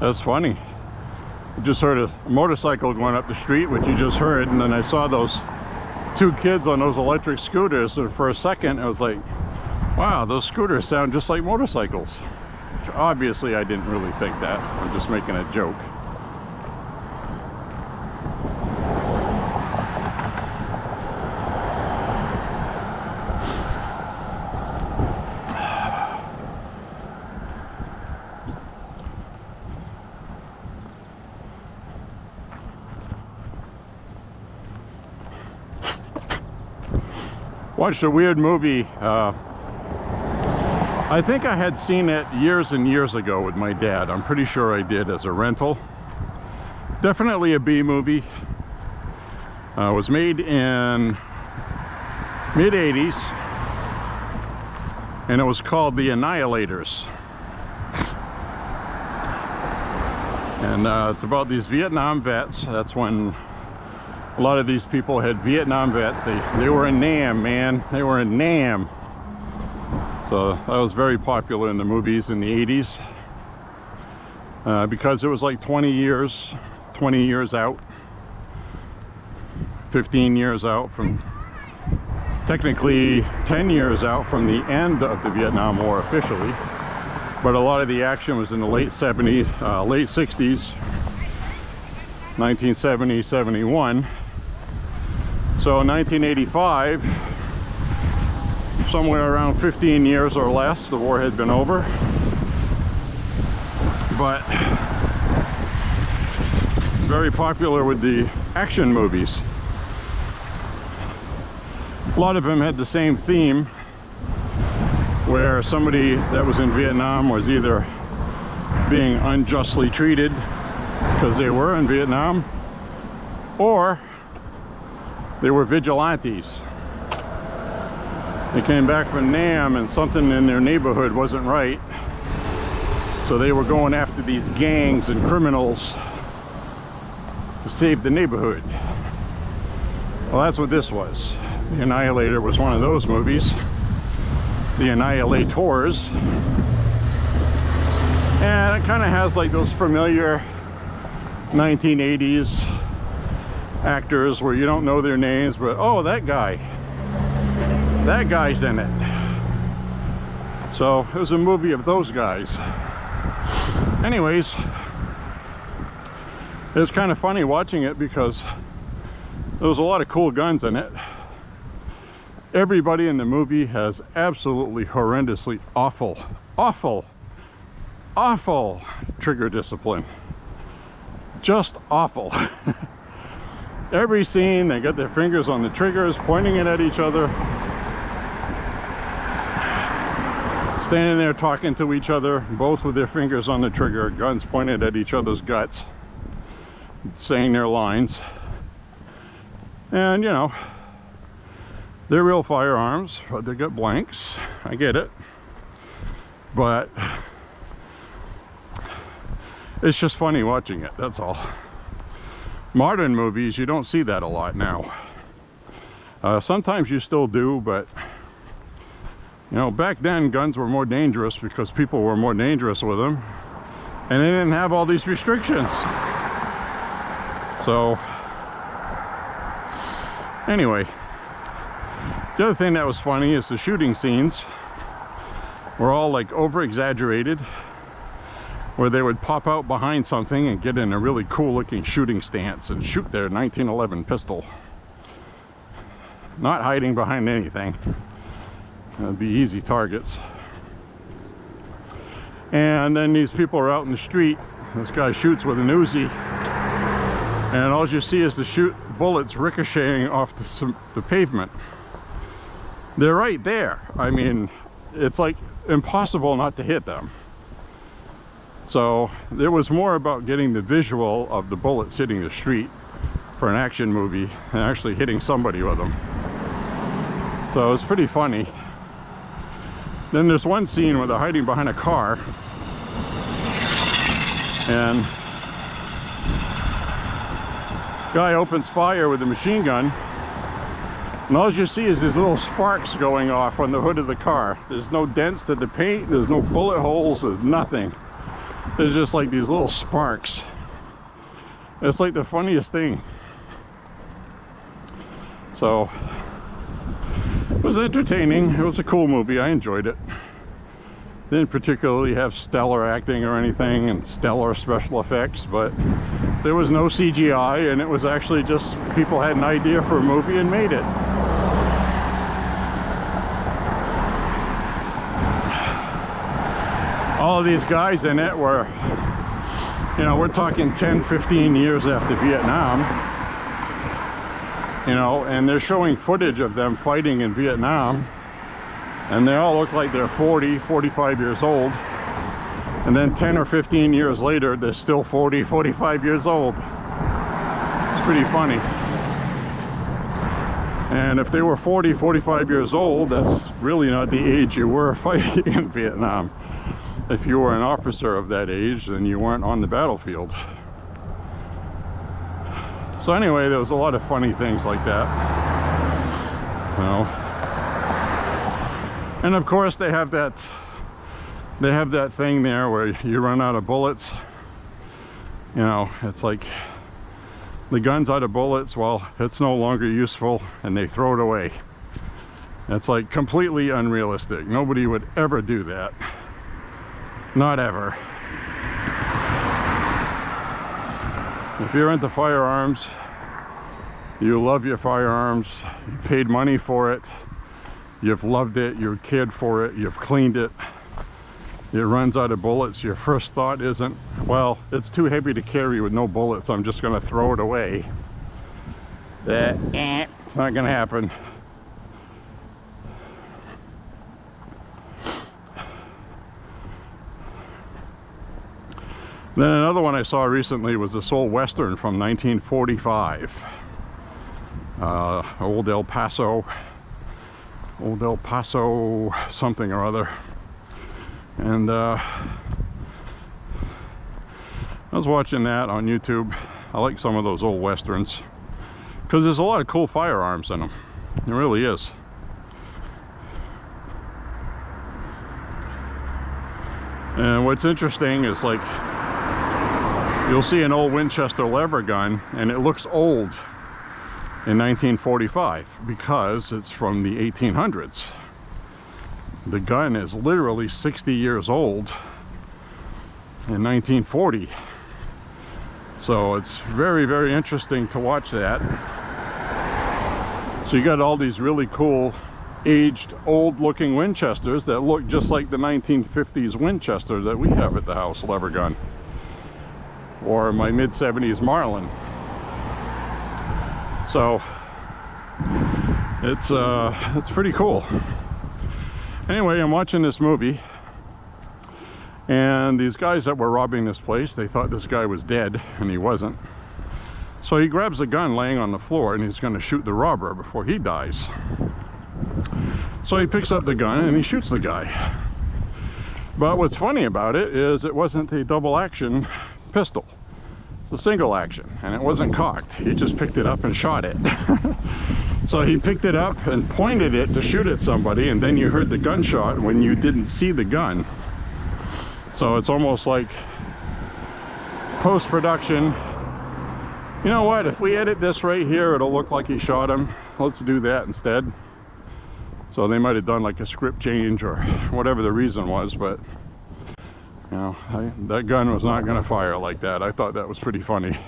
That's funny. I just heard a motorcycle going up the street, which you just heard, and then I saw those two kids on those electric scooters, and for a second I was like, wow, those scooters sound just like motorcycles. Which obviously I didn't really think that. I'm just making a joke. Watched a weird movie. I think I had seen it years and years ago with my dad. I'm pretty sure I did, as a rental. Definitely a B movie. Was made in mid-80s, and it was called The Annihilators. And it's about these Vietnam vets. That's when a lot of these people had Vietnam vets. They were in Nam, man. They were in Nam. So that was very popular in the movies in the 80s. Because it was like 20 years out. 15 years out from, technically 10 years out from the end of the Vietnam War officially. But a lot of the action was in the late 70s, late 60s, 1970, 71. So in 1985, somewhere around 15 years or less, the war had been over. But very popular with the action movies. A lot of them had the same theme, where somebody that was in Vietnam was either being unjustly treated because they were in Vietnam, or they were vigilantes. They came back from Nam and something in their neighborhood wasn't right, so they were going after these gangs and criminals to save the neighborhood. Well, that's what this was. The Annihilator was one of those movies. The Annihilators. And it kind of has like those familiar 1980s actors where you don't know their names, but oh, that guy's in it. So it was a movie of those guys. Anyways, it's kind of funny watching it because there was a lot of cool guns in it. Everybody in the movie has absolutely horrendously awful trigger discipline. Just awful. Every scene, they got their fingers on the triggers, pointing it at each other, standing there talking to each other, both with their fingers on the trigger, guns pointed at each other's guts, saying their lines. And you know, they're real firearms, but they got blanks. I get it. But it's just funny watching it, that's all. Modern movies, you don't see that a lot now. Sometimes you still do, but you know, back then guns were more dangerous because people were more dangerous with them, and they didn't have all these restrictions. So anyway, the other thing that was funny is the shooting scenes were all like over exaggerated, where they would pop out behind something and get in a really cool looking shooting stance and shoot their 1911 pistol. Not hiding behind anything. That'd be easy targets. And then these people are out in the street. This guy shoots with an Uzi, and all you see is the bullets ricocheting off the pavement. They're right there. I mean, it's like impossible not to hit them. So there was more about getting the visual of the bullets hitting the street for an action movie than actually hitting somebody with them. So it was pretty funny. Then there's one scene where they're hiding behind a car, and guy opens fire with a machine gun, and all you see is these little sparks going off on the hood of the car. There's no dents to the paint, there's no bullet holes, there's nothing. There's just like these little sparks. It's like the funniest thing. So it was entertaining. It was a cool movie. I enjoyed it. Didn't particularly have stellar acting or anything and stellar special effects, but there was no CGI, and it was actually just people had an idea for a movie and made it. All of these guys in it were, you know, we're talking 10, 15 years after Vietnam. you know, and they're showing footage of them fighting in Vietnam, and they all look like they're 40, 45 years old, and then 10 or 15 years later they're still 40, 45 years old. It's pretty funny. And if they were 40, 45 years old, that's really not the age you were fighting in Vietnam. If you were an officer of that age, then you weren't on the battlefield. So anyway, there was a lot of funny things like that. You know. And of course they have that thing there where you run out of bullets. You know, it's like the gun's out of bullets, well, it's no longer useful, and they throw it away. It's like completely unrealistic. Nobody would ever do that. Not ever. If you're into firearms, you love your firearms, you paid money for it, you've loved it, you cared for it, you've cleaned it, it runs out of bullets, your first thought isn't, well, it's too heavy to carry with no bullets, I'm just going to throw it away. It's not going to happen. Then another one I saw recently was this old Western from 1945. Old El Paso something or other. And I was watching that on YouTube. I like some of those old Westerns because there's a lot of cool firearms in them. It really is. And what's interesting is, like, you'll see an old Winchester lever gun and it looks old in 1945 because it's from the 1800s. The gun is literally 60 years old in 1940. So it's very, very interesting to watch that. So you got all these really cool aged, old looking Winchesters that look just like the 1950s Winchester that we have at the house, lever gun. Or my mid-70s Marlin. So it's pretty cool. Anyway, I'm watching this movie, and these guys that were robbing this place, they thought this guy was dead, and he wasn't. So he grabs a gun laying on the floor, and he's going to shoot the robber before he dies. So he picks up the gun and he shoots the guy. But what's funny about it is it wasn't a double action pistol. It's a single action, and it wasn't cocked. He just picked it up and shot it. So he picked it up and pointed it to shoot at somebody, and then you heard the gunshot when you didn't see the gun. So it's almost like post-production. You know what, if we edit this right here, it'll look like he shot him. Let's do that instead. So they might have done like a script change or whatever the reason was, but you know, that gun was not going to fire like that. I thought that was pretty funny.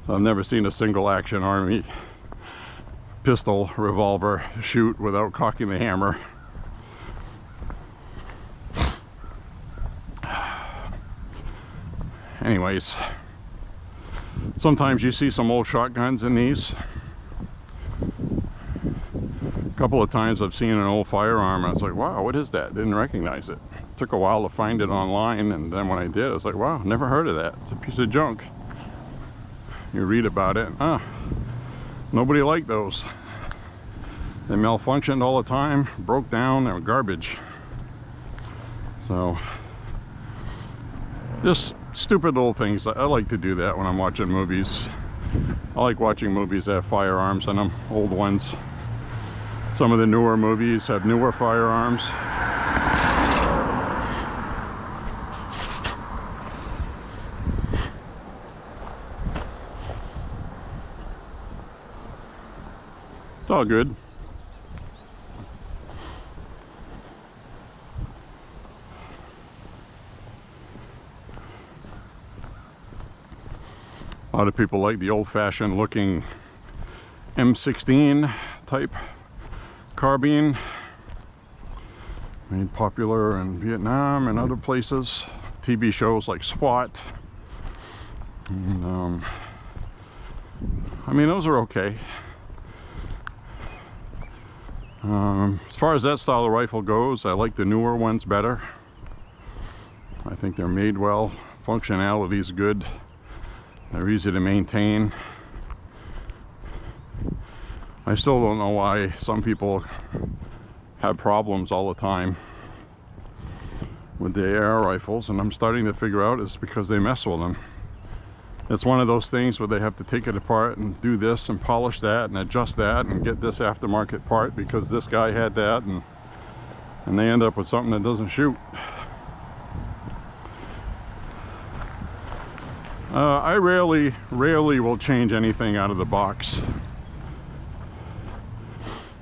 So I've never seen a single action army pistol, revolver shoot without cocking the hammer. Anyways, sometimes you see some old shotguns in these. A couple of times I've seen an old firearm and I was like, wow, what is that? Didn't recognize it. Took a while to find it online, and then when I did, I was like, wow, never heard of that. It's a piece of junk. You read about it, nobody liked those. They malfunctioned all the time, broke down, they were garbage. So, just stupid little things. I like to do that when I'm watching movies. I like watching movies that have firearms in them, old ones. Some of the newer movies have newer firearms. It's all good. A lot of people like the old-fashioned looking M16 type carbine. Made popular in Vietnam and other places. TV shows like SWAT. And, I mean, those are okay. As far as that style of rifle goes, I like the newer ones better. I think they're made well. Functionality is good. They're easy to maintain. I still don't know why some people have problems all the time with the AR rifles, and I'm starting to figure out it's because they mess with them. It's one of those things where they have to take it apart and do this and polish that and adjust that and get this aftermarket part because this guy had that, and they end up with something that doesn't shoot. I rarely will change anything out of the box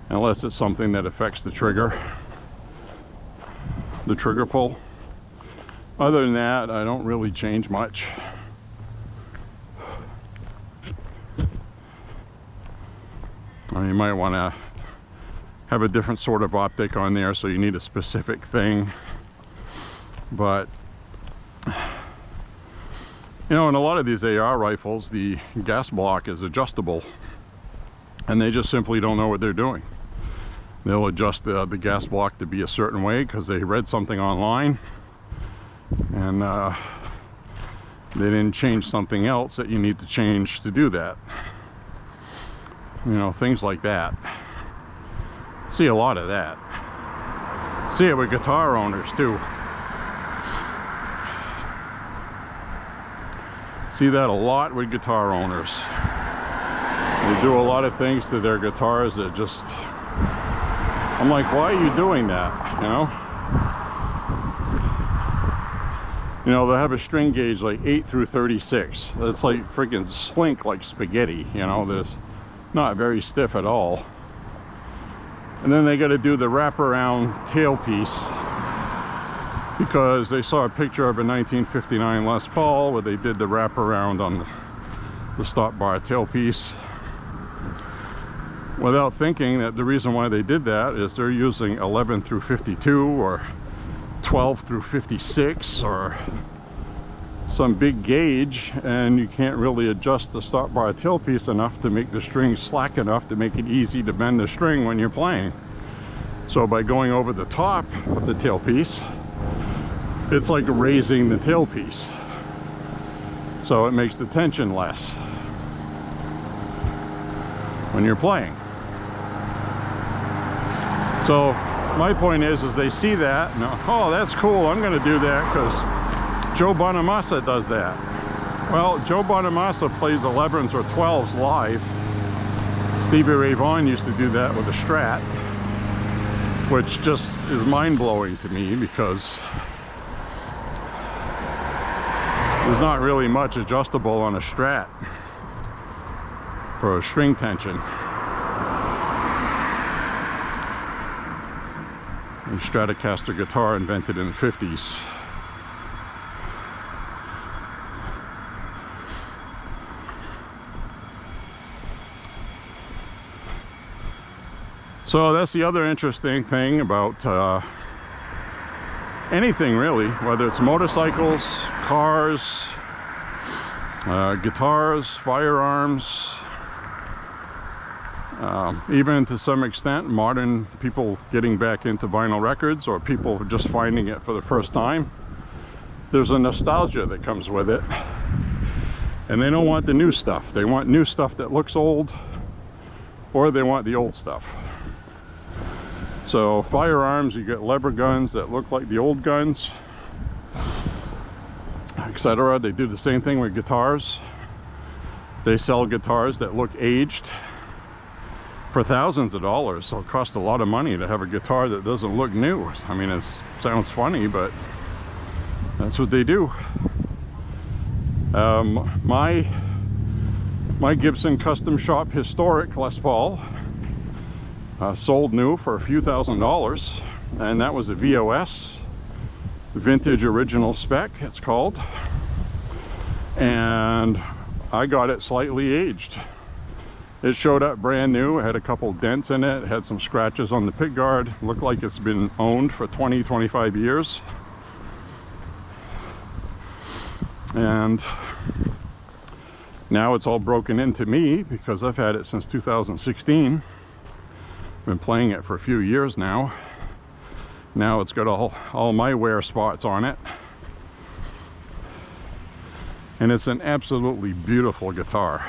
unless it's something that affects the trigger pull. Other than that, I don't really change much. You might want to have a different sort of optic on there, so you need a specific thing. But you know, in a lot of these AR rifles, the gas block is adjustable, and they just simply don't know what they're doing. They'll adjust the gas block to be a certain way because they read something online, and they didn't change something else that you need to change to do that. You know, things like that. See a lot of that. See it with guitar owners too. See that a lot with guitar owners. They do a lot of things to their guitars that just, I'm like, why are you doing that? You know, they have a string gauge like 8 through 36. That's like freaking slink like spaghetti, you know. There's not very stiff at all. And then they got to do the wraparound tailpiece because they saw a picture of a 1959 Les Paul where they did the wraparound on the stop bar tailpiece without thinking that the reason why they did that is they're using 11 through 52 or 12 through 56 or some big gauge, and you can't really adjust the stop bar tailpiece enough to make the string slack enough to make it easy to bend the string when you're playing. So by going over the top of the tailpiece, it's like raising the tailpiece, so it makes the tension less when you're playing. So my point is they see that and, oh, that's cool, I'm gonna do that because Joe Bonamassa does that. Well, Joe Bonamassa plays 11s or 12s live. Stevie Ray Vaughan used to do that with a Strat, which just is mind-blowing to me because there's not really much adjustable on a Strat for a string tension. A Stratocaster guitar invented in the 50s. So that's the other interesting thing about anything really, whether it's motorcycles, cars, guitars, firearms, even to some extent modern people getting back into vinyl records or people just finding it for the first time. There's a nostalgia that comes with it, and they don't want the new stuff. They want new stuff that looks old, or they want the old stuff. So firearms, you get lever guns that look like the old guns, etc. They do the same thing with guitars. They sell guitars that look aged for thousands of dollars, so it costs a lot of money to have a guitar that doesn't look new. I mean, it sounds funny, but that's what they do. My Gibson Custom Shop Historic Les Paul sold new for a few $1,000s, and that was a VOS, Vintage Original Spec it's called, and I got it slightly aged. It showed up brand new. It had a couple dents in it. It had some scratches on the pick guard. Looked like it's been owned for 20-25 years. And now it's all broken into me because I've had it since 2016. Been playing it for a few years now. Now it's got all my wear spots on it. And it's an absolutely beautiful guitar.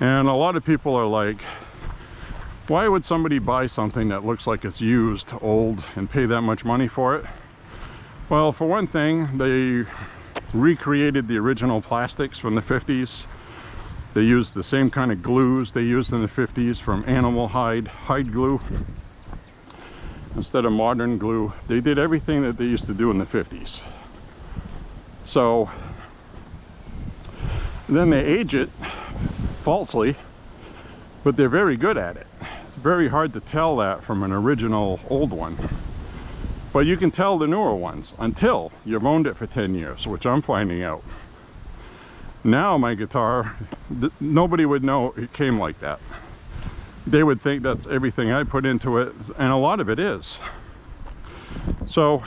And a lot of people are like, why would somebody buy something that looks like it's used, old, and pay that much money for it? Well, for one thing, they recreated the original plastics from the 50s. They used the same kind of glues they used in the 50s from animal hide glue. Instead of modern glue, they did everything that they used to do in the 50s. So then they age it falsely, but they're very good at it. It's very hard to tell that from an original old one, but you can tell the newer ones until you've owned it for 10 years, which I'm finding out. Now my guitar, nobody would know it came like that. They would think that's everything I put into it, and a lot of it is. So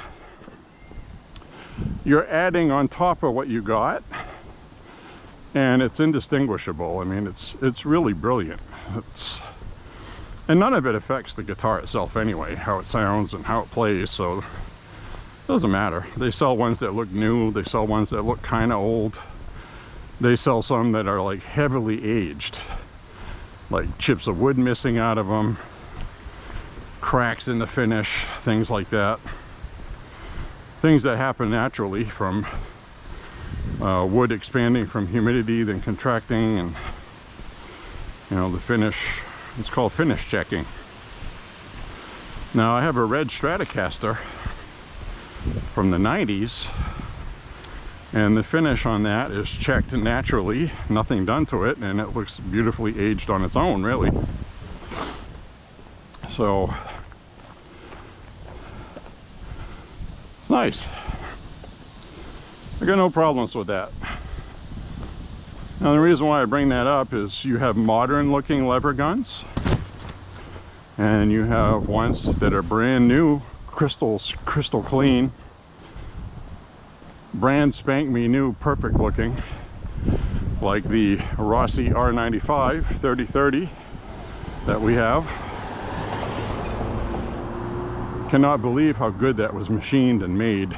you're adding on top of what you got, and it's indistinguishable. I mean, it's really brilliant. And none of it affects the guitar itself anyway, how it sounds and how it plays, so it doesn't matter. They sell ones that look new, they sell ones that look kind of old. They sell some that are like heavily aged, like chips of wood missing out of them, cracks in the finish, things like that. Things that happen naturally from wood expanding from humidity, then contracting, and you know, the finish. It's called finish checking. Now I have a red Stratocaster from the 90s, and the finish on that is checked naturally, nothing done to it, and it looks beautifully aged on its own, really. So it's nice. I got no problems with that. Now the reason why I bring that up is you have modern looking lever guns, and you have ones that are brand new, crystal clean, brand spank me new, perfect looking, like the Rossi R95 3030 that we have. Cannot believe how good that was machined and made.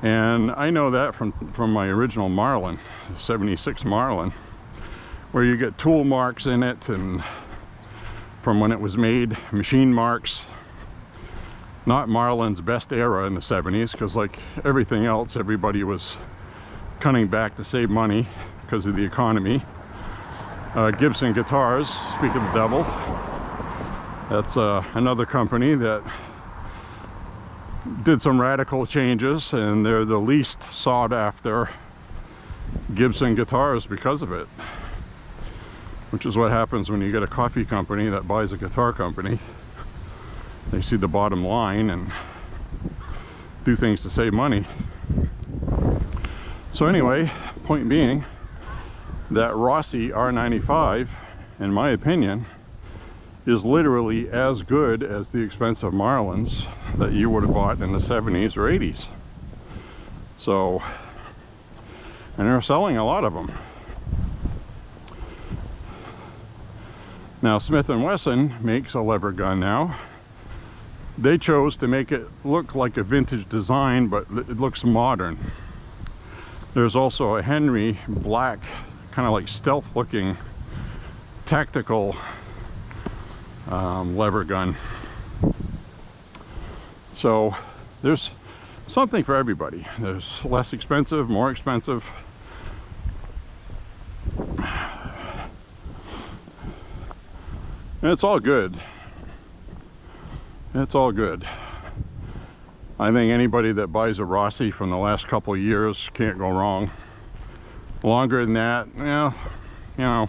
And I know that from my original Marlin, 76 Marlin, where you get tool marks in it, and from when it was made, machine marks. Not Marlin's best era in the 70s, because like everything else, everybody was cutting back to save money because of the economy. Gibson Guitars, speak of the devil, that's another company that did some radical changes, and they're the least sought after Gibson guitars because of it, which is what happens when you get a coffee company that buys a guitar company. They see the bottom line and do things to save money. So anyway, point being, that Rossi R95, in my opinion, is literally as good as the expensive Marlins that you would have bought in the 70s or 80s. So, and they're selling a lot of them. Now Smith & Wesson makes a lever gun now. They chose to make it look like a vintage design, but it looks modern. There's also a Henry black, kind of like stealth looking tactical lever gun. So there's something for everybody. There's less expensive, more expensive. And it's all good. It's all good. I think anybody that buys a Rossi from the last couple of years can't go wrong. Longer than that, yeah, you know,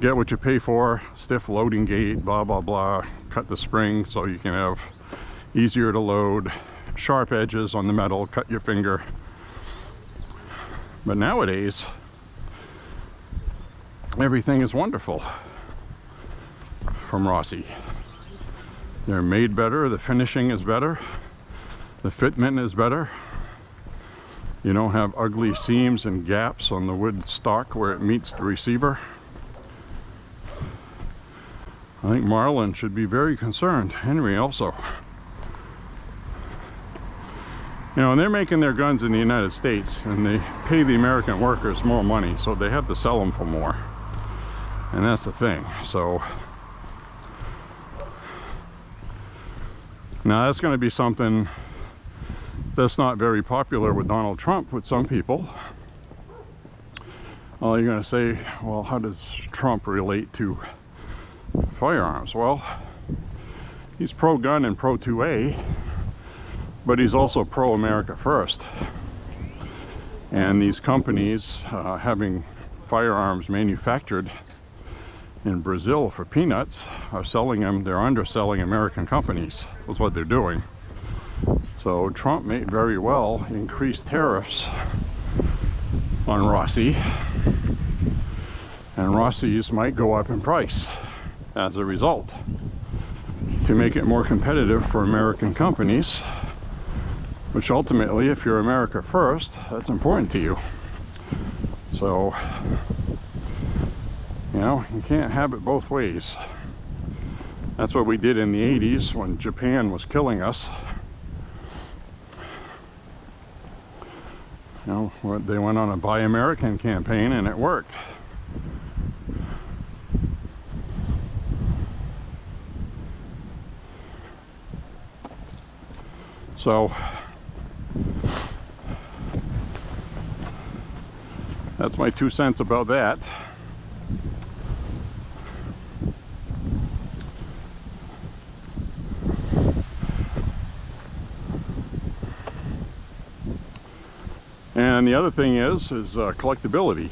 get what you pay for. Stiff loading gate, blah blah blah. Cut the spring so you can have easier to load. Sharp edges on the metal, cut your finger. But nowadays, everything is wonderful from Rossi. They're made better, the finishing is better, the fitment is better. You don't have ugly seams and gaps on the wood stock where it meets the receiver. I think Marlin should be very concerned. Henry also. You know, and they're making their guns in the United States, and they pay the American workers more money, so they have to sell them for more. And that's the thing. So now that's going to be something that's not very popular with Donald Trump, with some people. Well, you're going to say, well, how does Trump relate to firearms? Well, he's pro-gun and pro-2A, but he's also pro-America first. And these companies having firearms manufactured in Brazil for peanuts are selling them, they're underselling American companies. That's what they're doing. So Trump may very well increase tariffs on Rossi, and Rossi's might go up in price as a result to make it more competitive for American companies, which ultimately, if you're America first, that's important to you. So, you know, you can't have it both ways. That's what we did in the 80s when Japan was killing us. You know, they went on a Buy American campaign and it worked. So that's my 2 cents about that. And the other thing is collectability.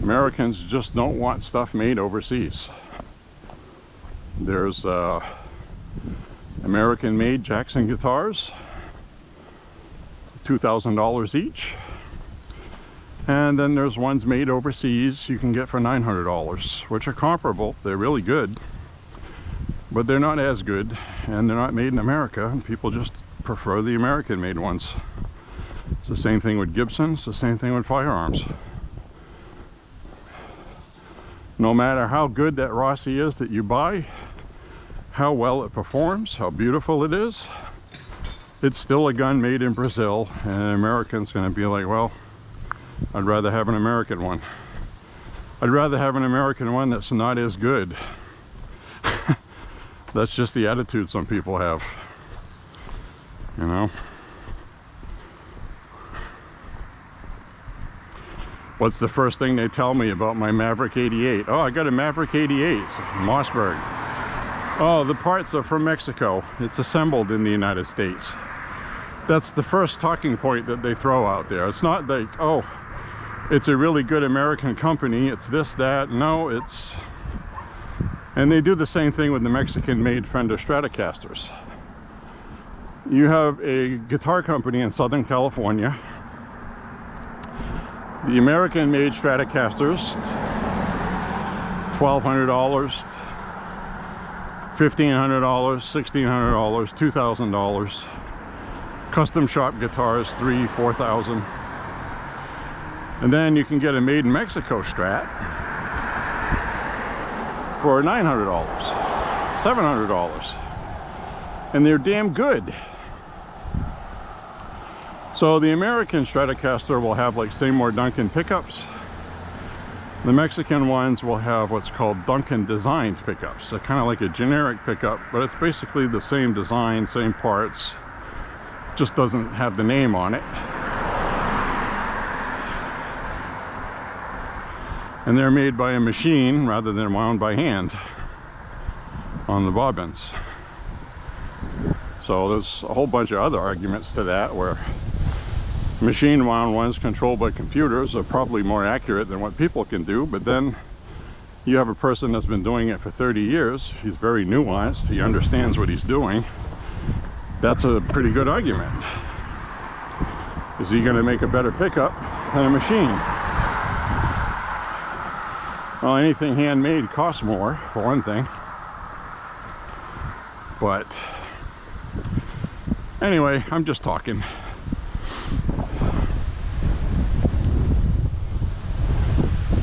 Americans just don't want stuff made overseas. There's American-made Jackson guitars, $2,000 each. And then there's ones made overseas you can get for $900, which are comparable. They're really good, but they're not as good, and they're not made in America, and people just prefer the American-made ones. It's the same thing with Gibson, it's the same thing with firearms. No matter how good that Rossi is that you buy, how well it performs, how beautiful it is, it's still a gun made in Brazil, and an American's going to be like, well, I'd rather have an American one. I'd rather have an American one that's not as good. That's just the attitude some people have, you know. What's the first thing they tell me about my Maverick 88? Oh, I got a Maverick 88, Mossberg. Oh, the parts are from Mexico. It's assembled in the United States. That's the first talking point that they throw out there. It's not like, oh, it's a really good American company, it's this, that. No, it's... And they do the same thing with the Mexican-made Fender Stratocasters. You have a guitar company in Southern California. The American-made Stratocasters, $1,200, $1,500, $1,600, $2,000. Custom shop guitars, $3,000, $4,000. And then you can get a made in Mexico Strat for $900, $700. And they're damn good. So the American Stratocaster will have like Seymour Duncan pickups. The Mexican ones will have what's called Duncan designed pickups. So kind of like a generic pickup, but it's basically the same design, same parts, just doesn't have the name on it. And they're made by a machine rather than wound by hand on the bobbins. So there's a whole bunch of other arguments to that, where machine wound ones controlled by computers are probably more accurate than what people can do, but then you have a person that's been doing it for 30 years. He's very nuanced, he understands what he's doing. That's a pretty good argument. Is he going to make a better pickup than a machine? Well, anything handmade costs more, for one thing. But anyway, I'm just talking.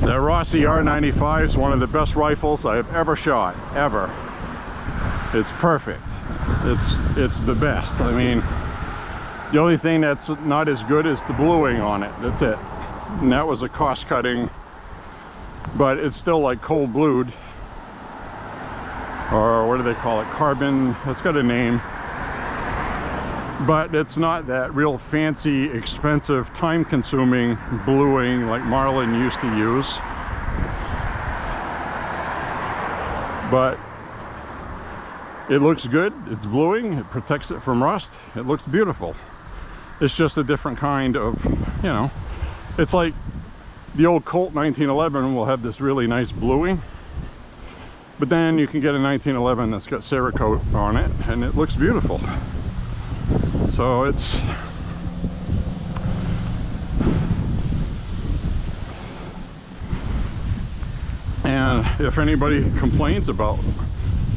That Rossi R95 is one of the best rifles I have ever shot, ever. It's perfect. It's the best. I mean, the only thing that's not as good is the bluing on it. That's it. And that was a cost-cutting, but it's still like cold blued, or what do they call it? Carbon. It's got a name. But it's not that real fancy, expensive, time-consuming bluing like Marlin used to use. But it looks good. It's bluing. It protects it from rust. It looks beautiful. It's just a different kind of, you know, it's like the old Colt 1911 will have this really nice bluing. But then you can get a 1911 that's got Cerakote on it, and it looks beautiful. So it's, and if anybody complains about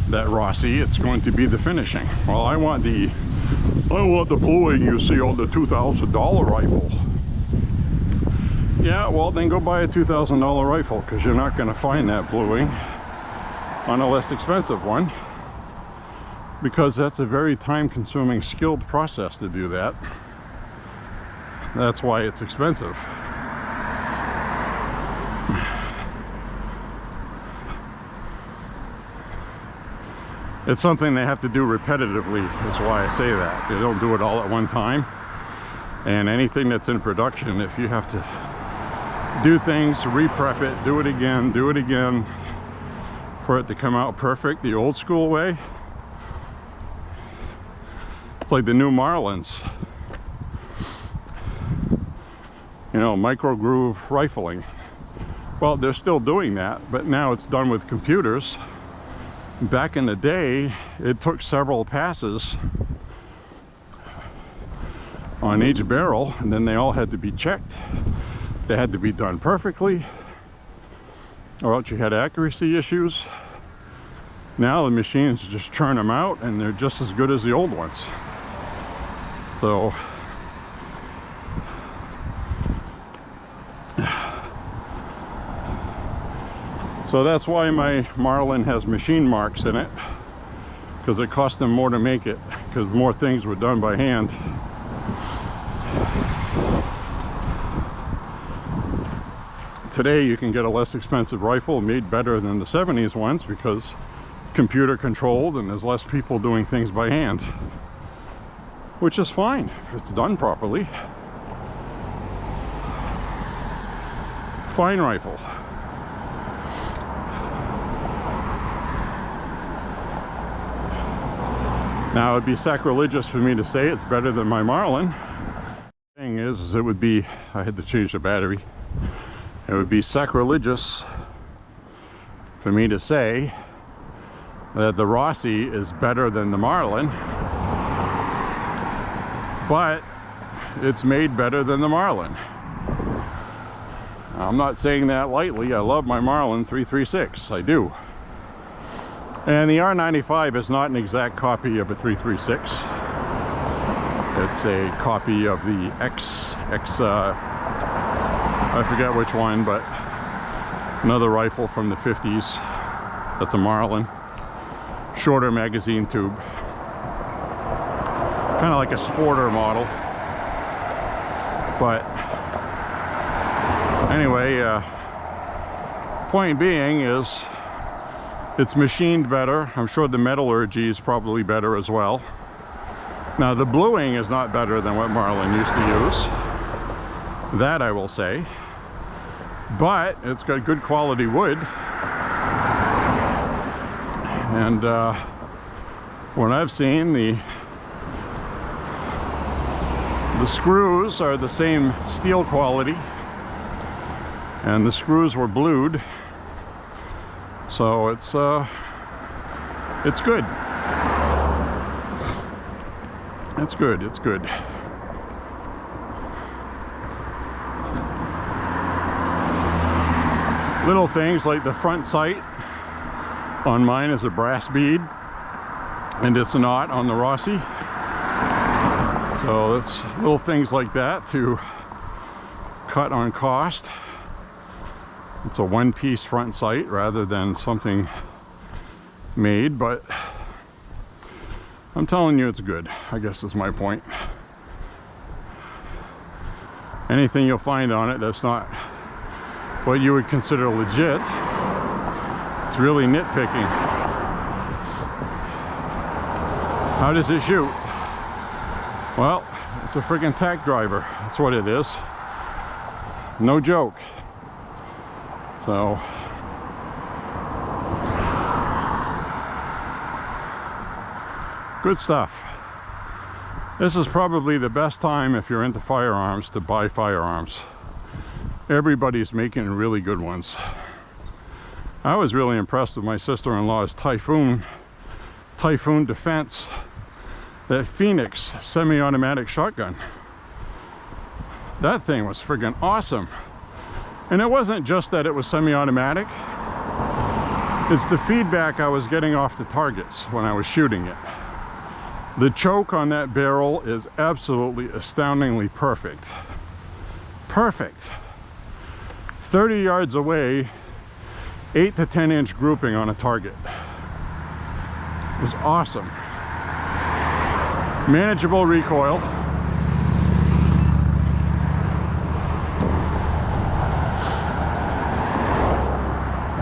that Rossi, it's going to be the finishing. Well, I want the bluing you see on the $2,000 rifle. Yeah, well then go buy a $2,000 rifle, because you're not going to find that bluing on a less expensive one. Because that's a very time-consuming, skilled process to do that. That's why it's expensive. It's something they have to do repetitively, is why I say that. They don't do it all at one time. And anything that's in production, if you have to do things, re-prep it, do it again, for it to come out perfect the old school way, it's like the new Marlins, you know, micro groove rifling. Well, they're still doing that, but now it's done with computers. Back in the day, it took several passes on each barrel, and then they all had to be checked. They had to be done perfectly, or else you had accuracy issues. Now the machines just churn them out, and they're just as good as the old ones. So that's why my Marlin has machine marks in it, because it cost them more to make it, because more things were done by hand. Today you can get a less expensive rifle made better than the 70s ones, because computer controlled and there's less people doing things by hand, which is fine if it's done properly. Fine rifle. Now it'd be sacrilegious for me to say it's better than my Marlin. The thing is it would be, I had to change the battery. It would be sacrilegious for me to say that the Rossi is better than the Marlin, but it's made better than the Marlin. I'm not saying that lightly. I love my Marlin 336, I do. And the R95 is not an exact copy of a 336. It's a copy of the I forget which one, but another rifle from the 50s. That's a Marlin. Shorter magazine tube. Kind of like a sporter model. But anyway, point being is it's machined better. I'm sure the metallurgy is probably better as well. Now the bluing is not better than what Marlin used to use. That I will say. But it's got good quality wood. And what I've seen, the screws are the same steel quality. And the screws were blued. So it's good. It's good, it's good. Little things like the front sight on mine is a brass bead, and it's not on the Rossi. So that's little things like that to cut on cost. It's a one-piece front sight rather than something made, but I'm telling you it's good, I guess is my point. Anything you'll find on it that's not what you would consider legit, it's really nitpicking. How does it shoot? Well, it's a friggin' tack driver. That's what it is. No joke. So good stuff. This is probably the best time, if you're into firearms, to buy firearms. Everybody's making really good ones. I was really impressed with my sister-in-law's Typhoon Defense, that Phoenix semi-automatic shotgun. That thing was friggin' awesome. And it wasn't just that it was semi-automatic. It's the feedback I was getting off the targets when I was shooting it. The choke on that barrel is absolutely astoundingly perfect. Perfect. 30 yards away, 8 to 10 inch grouping on a target. It was awesome. Manageable recoil.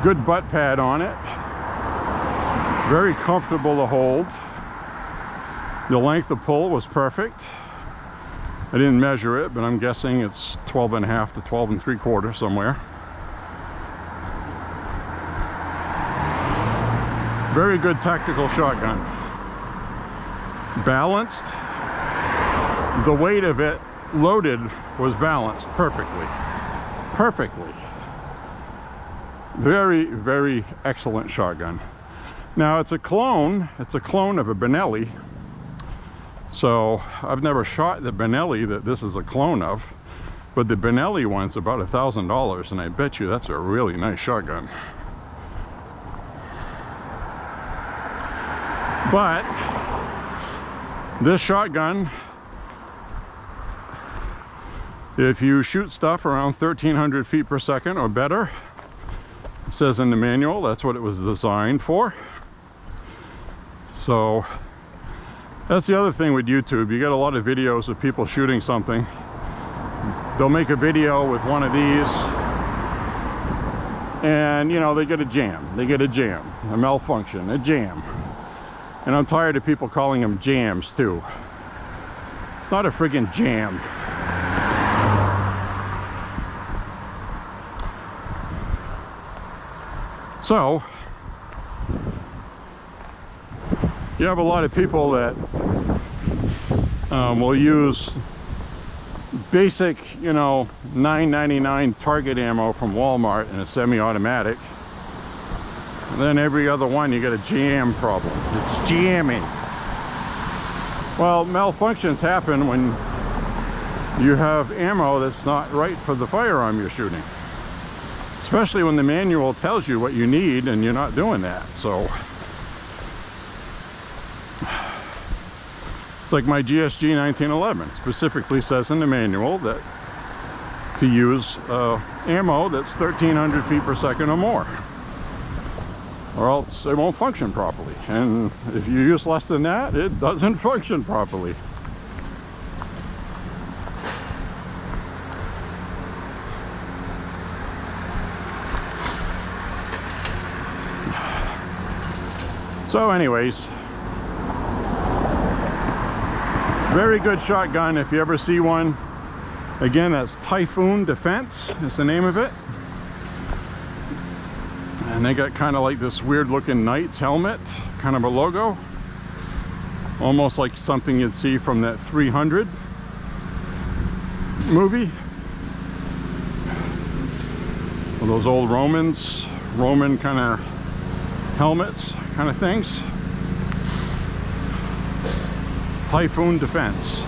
Good butt pad on it. Very comfortable to hold. The length of pull was perfect. I didn't measure it, but I'm guessing it's 12.5 to 12.75 somewhere. Very good tactical shotgun. Balanced. The weight of it loaded was balanced perfectly. Perfectly. Very, very excellent shotgun. Now it's a clone of a Benelli. So I've never shot the Benelli that this is a clone of, but the Benelli one's about $1,000, and I bet you that's a really nice shotgun. But this shotgun, if you shoot stuff around 1,300 feet per second or better, it says in the manual that's what it was designed for. So that's the other thing with YouTube. You get a lot of videos of people shooting something. They'll make a video with one of these, and you know, they get a jam. They get a jam, a malfunction, a jam. And I'm tired of people calling them jams too. It's not a friggin' jam. So you have a lot of people that will use basic, you know, $9.99 target ammo from Walmart in a semi-automatic. And then every other one you get a jam problem. It's jamming. Well, malfunctions happen when you have ammo that's not right for the firearm you're shooting. Especially when the manual tells you what you need and you're not doing that. So it's like my GSG 1911 specifically says in the manual that to use ammo that's 1,300 feet per second or more, or else it won't function properly. And if you use less than that, it doesn't function properly. So anyways, very good shotgun if you ever see one. Again, that's Typhoon Defense is the name of it. And they got kind of like this weird looking knight's helmet, kind of a logo. Almost like something you'd see from that 300 movie. Well, those old Roman kind of helmets, kind of things. Typhoon Defense.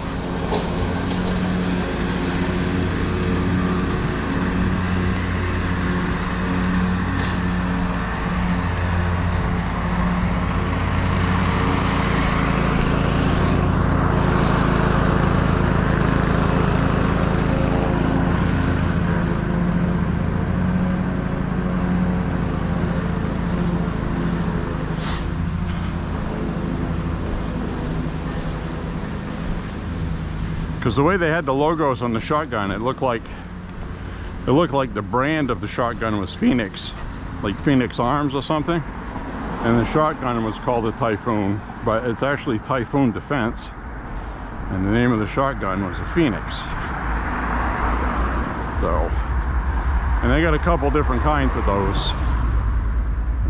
because the way they had the logos on the shotgun, it looked like the brand of the shotgun was Phoenix, like Phoenix Arms or something, and the shotgun was called a Typhoon, but it's actually Typhoon Defense, and the name of the shotgun was a Phoenix. So, and they got a couple different kinds of those.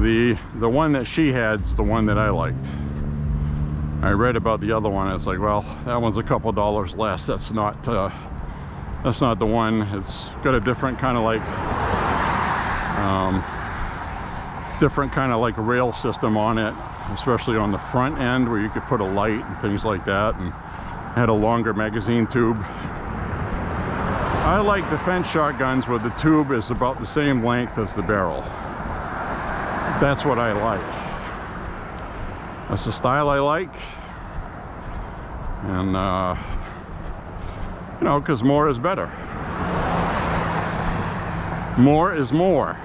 The one that she had's the one that I liked. I read about the other one. It's like, well, that one's a couple dollars less. That's not the one. It's got a different kind of like rail system on it, especially on the front end where you could put a light and things like that, and had a longer magazine tube. I like defense shotguns where the tube is about the same length as the barrel. That's what I like. That's the style I like. And you know, because more is better. More is more.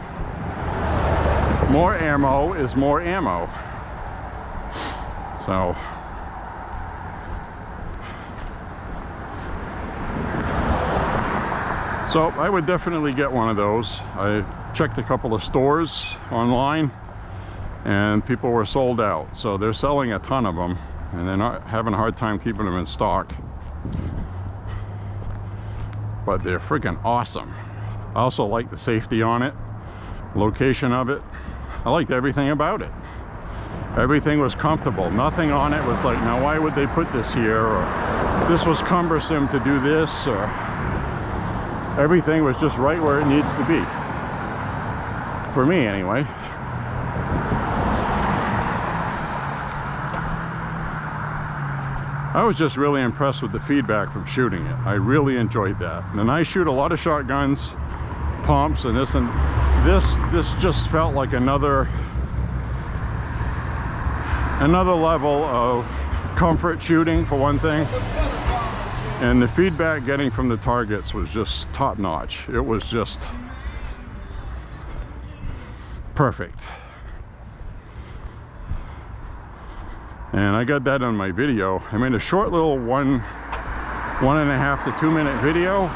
More ammo is more ammo. So I would definitely get one of those. I checked a couple of stores online and people were sold out. So they're selling a ton of them and they're not having a hard time keeping them in stock. But they're freaking awesome. I also like the safety on it, location of it. I liked everything about it. Everything was comfortable. Nothing on it was like, now why would they put this here? Or this was cumbersome to do this, or everything was just right where it needs to be. For me, anyway. I was just really impressed with the feedback from shooting it. I really enjoyed that. And I shoot a lot of shotguns, pumps, and this just felt like another level of comfort shooting, for one thing. And the feedback getting from the targets was just top notch. It was just perfect. And I got that on my video. I made a short little 1.5 to 2 minute video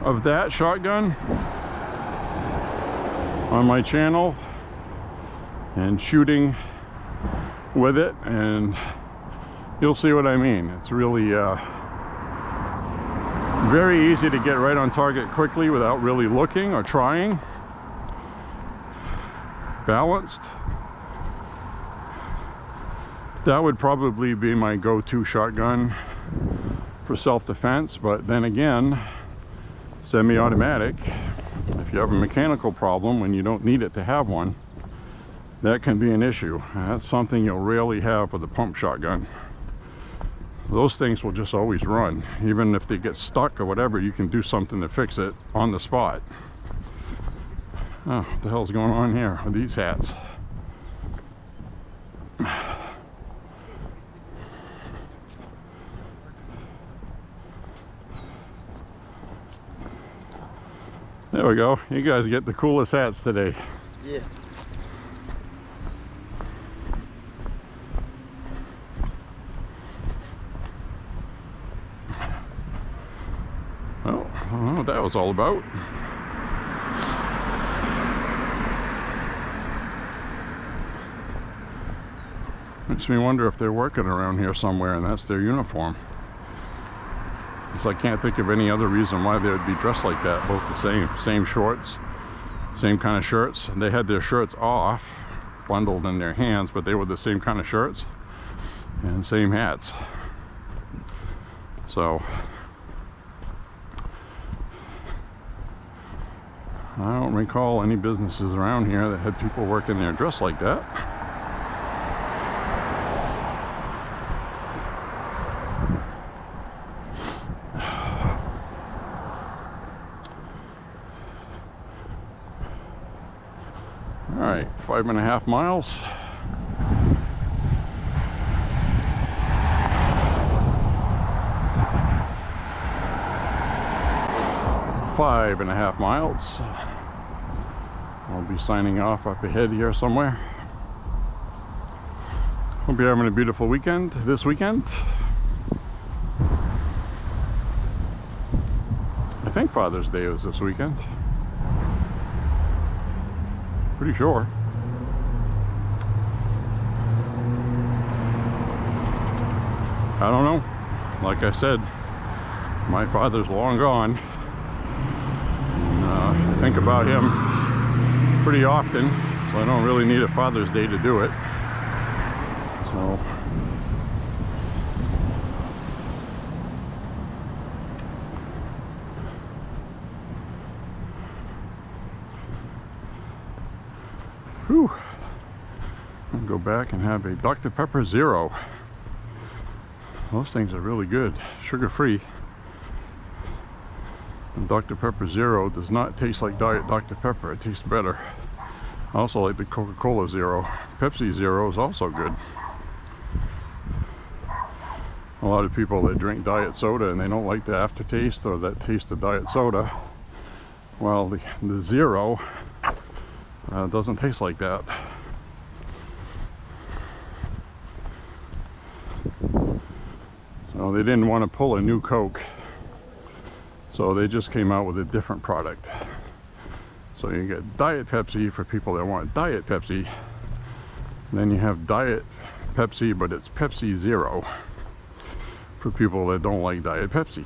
of that shotgun on my channel and shooting with it, and you'll see what I mean. It's really very easy to get right on target quickly without really looking or trying. Balanced. That would probably be my go-to shotgun for self-defense, but then again, semi-automatic, if you have a mechanical problem when you don't need it to have one, that can be an issue. That's something you'll rarely have with a pump shotgun. Those things will just always run. Even if they get stuck or whatever, you can do something to fix it on the spot. Oh, what the hell's going on here with these hats? There we go. You guys get the coolest hats today. Yeah. Well, I don't know what that was all about. Makes me wonder if they're working around here somewhere and that's their uniform. So I can't think of any other reason why they would be dressed like that. Both the same shorts, same kind of shirts. They had their shirts off, bundled in their hands, but they were the same kind of shirts and same hats. So I don't recall any businesses around here that had people working there dressed like that. All right, 5.5 miles. Five and a half miles. I'll be signing off up ahead here somewhere. Hope you're having a beautiful weekend this weekend. think Father's Day is this weekend. Pretty sure. I don't know. Like I said, my father's long gone. And, I think about him pretty often, so I don't really need a Father's Day to do it. So whew. I'll go back and have a Dr. Pepper Zero. Those things are really good, sugar-free. And Dr. Pepper Zero does not taste like Diet Dr. Pepper. It tastes better. I also like the Coca-Cola Zero. Pepsi Zero is also good. A lot of people that drink diet soda and they don't like the aftertaste or that taste of diet soda. Well, the Zero doesn't taste like that. So they didn't want to pull a new Coke, so they just came out with a different product. So you get Diet Pepsi for people that want Diet Pepsi. Then you have Diet Pepsi, but it's Pepsi Zero for people that don't like Diet Pepsi.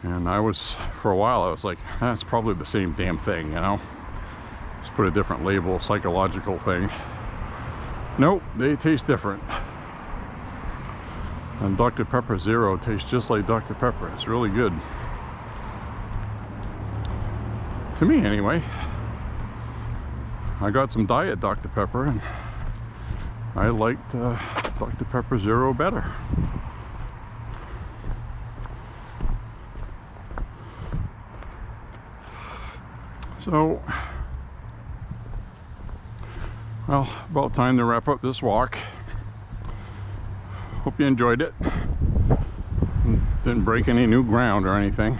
And for a while, I was like, that's probably the same damn thing, you know? Just put a different label, psychological thing. Nope, they taste different. And Dr. Pepper Zero tastes just like Dr. Pepper. It's really good. To me, anyway. I got some Diet Dr. Pepper, and I liked Dr. Pepper Zero better. So, well, about time to wrap up this walk. Hope you enjoyed it. Didn't break any new ground or anything.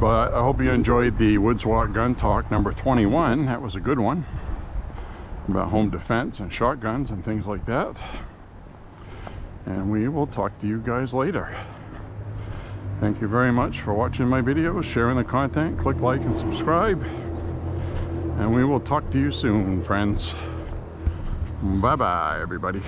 But I hope you enjoyed the Woods Walk Gun Talk number 21. That was a good one. About home defense and shotguns and things like that. And we will talk to you guys later. Thank you very much for watching my videos, sharing the content. Click like and subscribe. And we will talk to you soon, friends. Bye-bye, everybody.